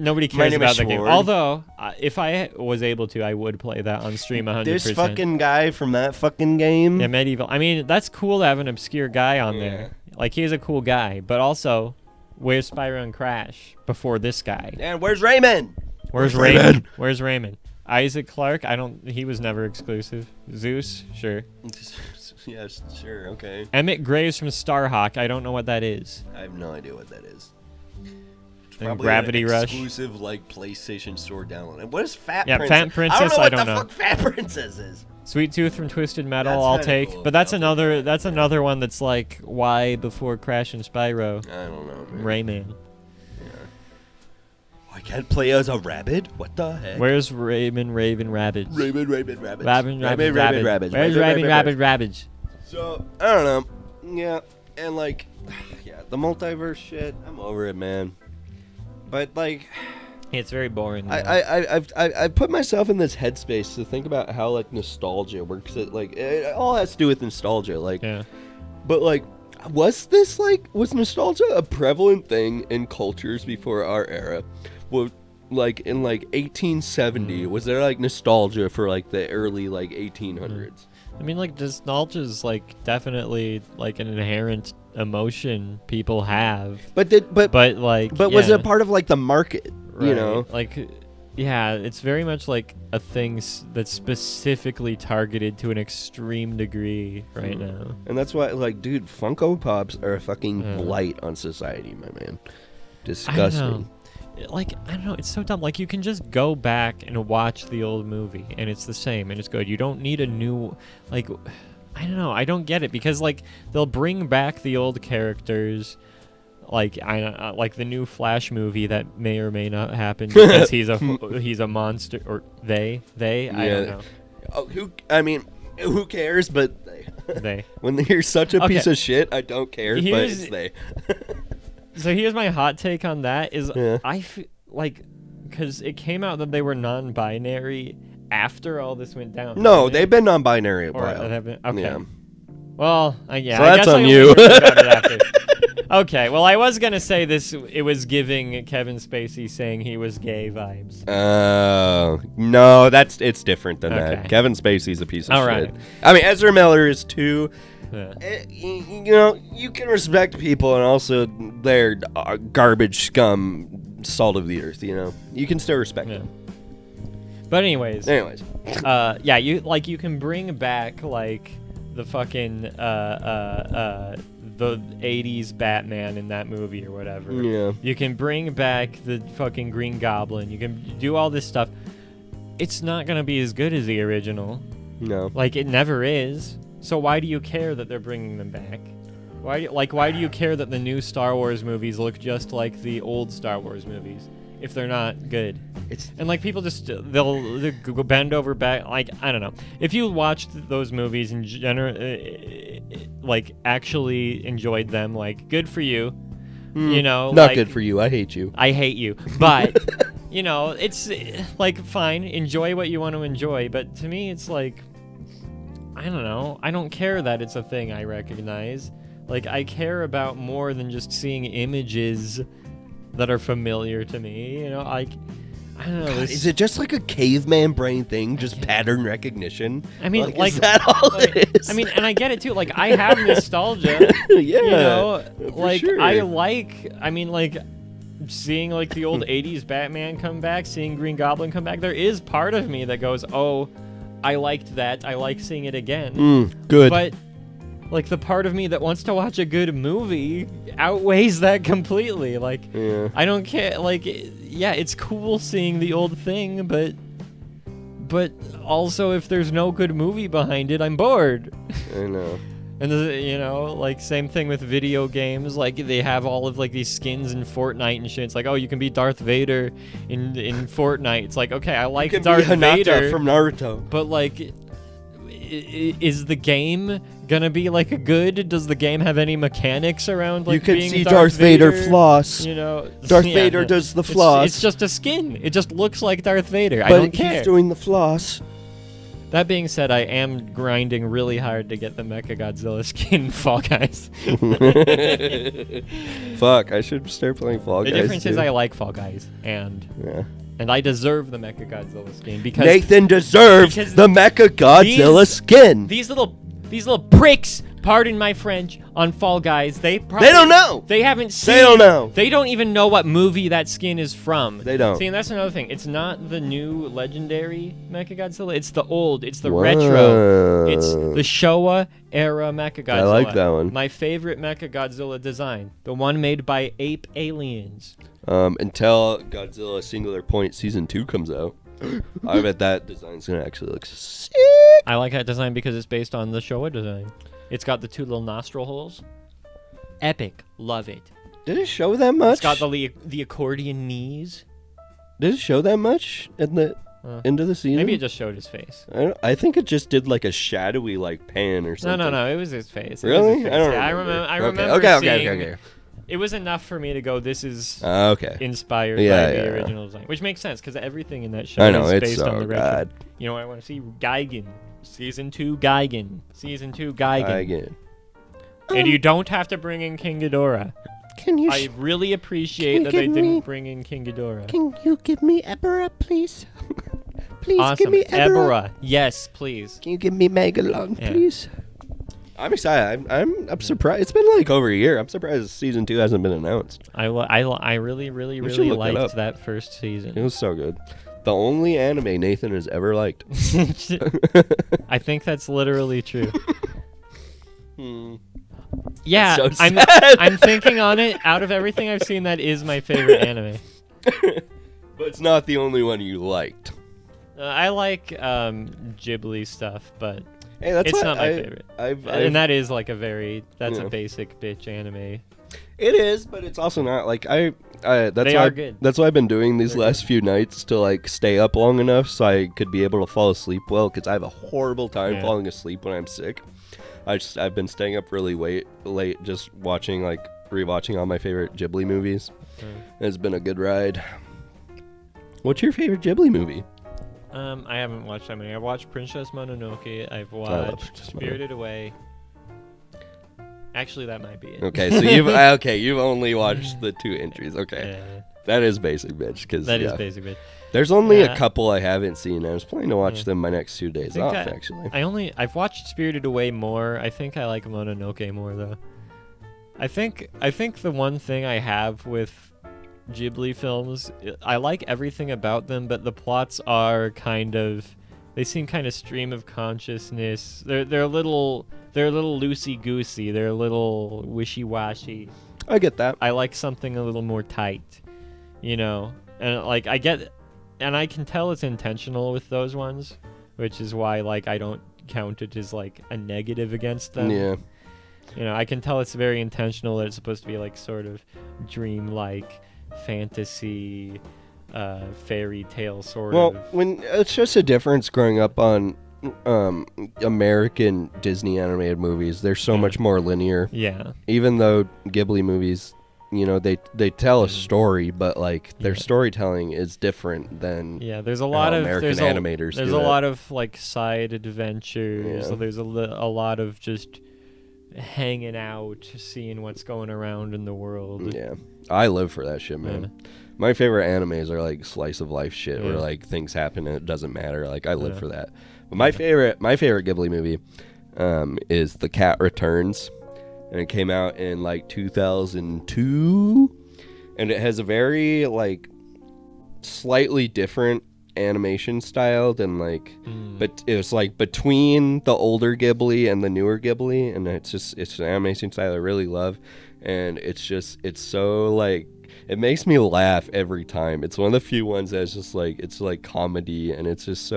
nobody cares about the game. Sword. Although, if I was able to, I would play that on stream 100%. This fucking guy from that fucking game? Yeah, Medieval. I mean, that's cool to have an obscure guy on there. Like, he's a cool guy. But also, where's Spyro and Crash before this guy? And where's Rayman? Where's Raymond? Where's Raymond? Isaac Clarke? He was never exclusive. Zeus? Sure. Yes, sure, okay. Emmett Graves from Starhawk. I don't know what that is. I have no idea what that is. It's And Gravity an Rush. exclusive, like, PlayStation Store download. And what is Fat Yeah, Princess? Fat Princess, I I don't don't know know. what the fuck Fat Princess is. Sweet Tooth from Twisted Metal, That's I'll kinda take. cool. But that's I'll take another one that's like, why before Crash and Spyro? I don't know, man. Rayman. I can't play as a rabbit? What the heck? Where's Raven Rabbids? Rabbit. Rabbit. Rabbit. Where's Raven Rabbids? So, I don't know. Yeah, and like, yeah, the multiverse shit, I'm over it, man. But like, It's very boring. I've put myself in this headspace to think about how like nostalgia works. It all has to do with nostalgia, like. Yeah. But like, was nostalgia a prevalent thing in cultures before our era? Well, like in like 1870, was there like nostalgia for like the early like 1800s? I mean, like, nostalgia is like definitely like an inherent emotion people have. But was it part of like the market? Right. You know, like, yeah, it's very much like a thing that's specifically targeted to an extreme degree right now. And that's why, like, dude, Funko Pops are a fucking blight on society, my man. Disgusting. I don't know, it's so dumb. Like, you can just go back and watch the old movie, and it's the same, and it's good. You don't need a new, like, I don't know, I don't get it, because, like, they'll bring back the old characters, like, like the new Flash movie that may or may not happen because he's a monster, or they, I don't know. Oh, who cares? But They. When you're such a piece of shit, I don't care. But it's they. So here's my hot take on that: is Yeah. I feel like, because it came out that they were non-binary after all this went down. No, didn't they've been non-binary a Or while. have been, okay. Yeah. Well, So I that's guess on I you. only heard about it after. Okay, well, I was gonna say this. It was giving Kevin Spacey saying he was gay vibes. No, it's different than Okay. that. Kevin Spacey's a piece of All shit. right. I mean, Ezra Miller is too. Yeah. You know, you can respect people, and also they're garbage scum, salt of the earth. You know, you can still respect Yeah. them. But anyways, Anyways, you can bring back like the fucking the 80s Batman in that movie or whatever. Yeah. You can bring back the fucking Green Goblin. You can do all this stuff. It's not gonna be as good as the original. No. Like it never is. So why do you care that they're bringing them back? Why do you care that the new Star Wars movies look just like the old Star Wars movies if they're not good? And like people just they'll go bend over back. Like I don't know. If you watched those movies and like actually enjoyed them, like good for you. You know, not like, good for you. I hate you. I hate you, but you know, it's like fine. Enjoy what you want to enjoy, but to me, it's like I don't know. I don't care that it's a thing I recognize. Like I care about more than just seeing images that are familiar to me. You know, like I don't know. God, is it just like a caveman brain thing, just pattern recognition? I mean, like is that all it is? I mean, and I get it too. Like I have nostalgia. Yeah, you know, for like sure. I mean, like seeing like the old '80s Batman come back, seeing Green Goblin come back. There is part of me that goes, "Oh, I liked that. I like seeing it again." Good. But like the part of me that wants to watch a good movie outweighs that completely. Like Yeah. I don't care. Like yeah, it's cool seeing the old thing, but also if there's no good movie behind it, I'm bored. I know. And you know, like same thing with video games. Like they have all of like these skins in Fortnite and shit. It's like, oh, you can be Darth Vader in Fortnite. It's like, okay, I like You can Darth be Hinata Vader from Naruto. but like, is the game gonna be like good? Does the game have any mechanics around like You can being see Darth Vader floss. You know, Darth yeah, Vader no. does the floss. It's just a skin. It just looks like Darth Vader. I But don't care. he's doing the floss. That being said, I am grinding really hard to get the Mechagodzilla skin in Fall Guys. Fuck, I should start playing Fall Guys. The difference is too. I like Fall Guys, and I deserve the Mechagodzilla skin because Nathan deserves because the Mechagodzilla skin. these little pricks, pardon my French, on Fall Guys, they don't know. They haven't seen. They don't know. They don't even know what movie that skin is from. They don't. See, and that's another thing. It's not the new legendary Mechagodzilla. It's the old. It's the Wow. retro. It's the Showa era Mechagodzilla. I like that one. My favorite Mechagodzilla design, the one made by Ape Aliens. Until Godzilla Singular Point Season 2 comes out. I bet that design's gonna actually look sick. I like that design because it's based on the Showa design. It's got the two little nostril holes. Epic. Love it. Did it show that much? It's got the accordion knees. Did it show that much in the end of the season? Maybe it just showed his face. I think it just did like a shadowy like pan or something. No. It was his face. Really? I don't remember. remember. I remember. Okay. It was enough for me to go, this is Okay. inspired by the original design. Which makes sense, because everything in that show I know, is it's based so on the retro. good. You know what I want to see? Geigen. Season 2 Geigen. Season 2 Geigen. And you don't have to bring in King Ghidorah. Can you I really appreciate that they didn't bring in King Ghidorah. Can you give me Ebera, please? Please Awesome. give me Ebera. Ebera. Yes, please. Can you give me Megalon, Yeah. please? I'm excited. I'm surprised. It's been like over a year. I'm surprised Season 2 hasn't been announced. I really We should look that up. liked that first It season. was so good. The only anime Nathan has ever liked. I think that's literally true. Hmm. Yeah, That's so I'm sad. I'm thinking on it. Out of everything I've seen, that is my favorite anime. But it's not the only one you liked. I like Ghibli stuff, but Hey, that's it's why not my favorite. And that is like a Yeah. basic bitch anime. It is, but it's also not like that's They why are good. That's why I've been doing these They're last few nights to like stay up long enough so I could be able to fall asleep well, because I have a horrible time Yeah. falling asleep when I'm sick. I've been staying up really late just watching rewatching all my favorite Ghibli movies. It's been a good ride. What's your favorite Ghibli movie? I haven't watched that many. I've watched Princess Mononoke. I've love watched Princess Spirited Away. Actually, that might be it. Okay, so you've only watched the 2 entries. Okay, Yeah, that is basic bitch. Because that is basic bitch. There's only Yeah. a couple I haven't seen. I was planning to watch them my next 2 days think off. I- Actually, I've watched Spirited Away more. I think I like Mononoke more though. I think the one thing I have with Ghibli films, I like everything about them, but the plots are they seem kind of stream of consciousness. They're a little loosey goosey. They're a little wishy washy. I get that. I like something a little more tight, and like and I can tell it's intentional with those ones, which is why like I don't count it as like a negative against them. Yeah. I can tell it's very intentional that it's supposed to be like sort of dreamlike fantasy fairy tale sort Well, of. when it's just a difference growing up on American Disney animated movies. They're so much more linear. Yeah. Even though Ghibli movies, they tell a story, but like their storytelling is different than there's a lot of American animators. There's a lot of like side adventures. Yeah. So there's a lot of just hanging out, seeing what's going around in the world. Yeah, I live for that shit, man. Yeah. My favorite animes are like slice of life shit, where Yeah. like things happen and it doesn't matter. Like I live Yeah. for that. But my favorite Ghibli movie is The Cat Returns, and it came out in like 2002, and it has a very like slightly different animation style than like, but it was like between the older Ghibli and the newer Ghibli, and it's an animation style I really love, and it's so like, it makes me laugh every time. It's one of the few ones that's just like, it's like comedy, and it's just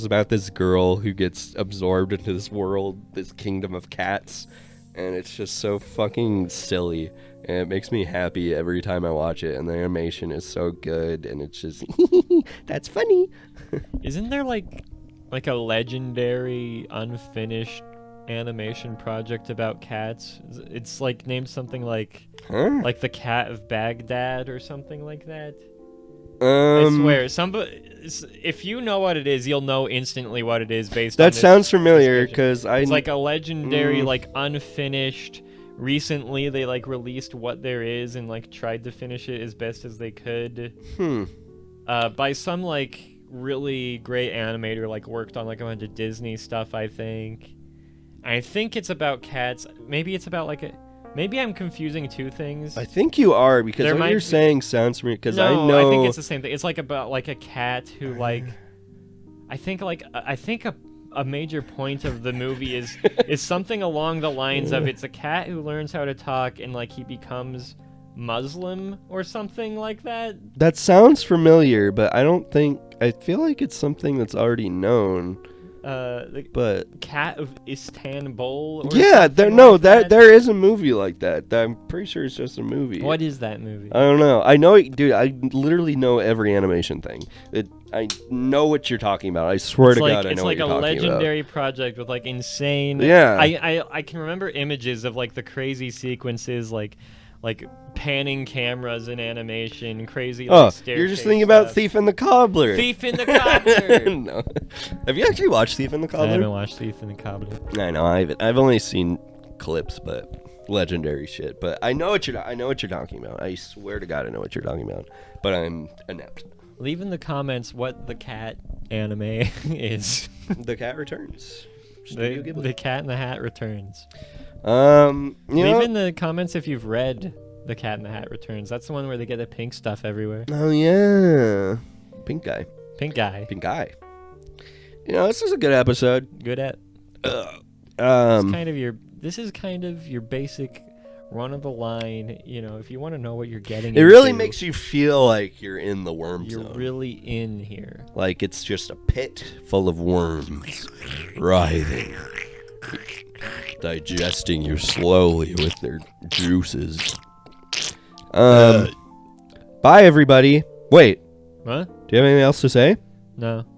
about this girl who gets absorbed into this world, this kingdom of cats, and it's just so fucking silly, and it makes me happy every time I watch it, and the animation is so good, and it's just that's funny. Isn't there like a legendary unfinished animation project about cats? It's like named something like Huh? the Cat of Baghdad or something like that. I swear, if you know what it is, you'll know instantly what it is based on That this sounds familiar description. because It's like a legendary, like unfinished. Recently, they like released what there is and like tried to finish it as best as they could. By some like really great animator, like worked on like a bunch of Disney stuff. I think it's about cats. Maybe it's about like a. Maybe I'm confusing two things. I think you are, because There what might you're be- saying sounds familiar. Because No, I know. I think it's the same thing. It's like about like a cat who like. I think a major point of the movie is something along the lines of it's a cat who learns how to talk and like he becomes Muslim or something like that. That sounds familiar, but I feel like it's something that's already known. The But Cat of Istanbul. Or yeah, something like that. there is a movie like that. I'm pretty sure it's just a movie. What is that movie? I don't know. I know, dude. I literally know every animation thing. I know what you're talking about. I swear to God, I know what you're talking about. It's like a legendary project with like insane. Yeah. I can remember images of like the crazy sequences, like panning cameras in animation, crazy. Oh, Like, you're just staircase thinking about stuff. Thief and the Cobbler. Thief in the Cobbler. No. Have you actually watched Thief and the I Cobbler? haven't watched Thief in the Cobbler. I know. I've only seen clips, but legendary shit. But I know what you're talking about. I swear to God, I know what you're talking about. But I'm inept. Leave in the comments what the cat anime is. The Cat Returns. Studio Ghibli. The Cat in the Hat Returns. You Leave know. in the comments if you've read The Cat in the Hat Returns. That's the one where they get the pink stuff everywhere. Oh yeah, Pink Guy. Pink guy. Pink Guy. This is a good episode. Good at. This is kind of your basic run of the line. If you want to know what you're getting It really into, makes you feel like you're in the worm you're zone. really in here. Like it's just a pit full of worms, writhing, digesting you slowly with their juices. Bye, everybody. Wait, What? do you have anything else to say? No.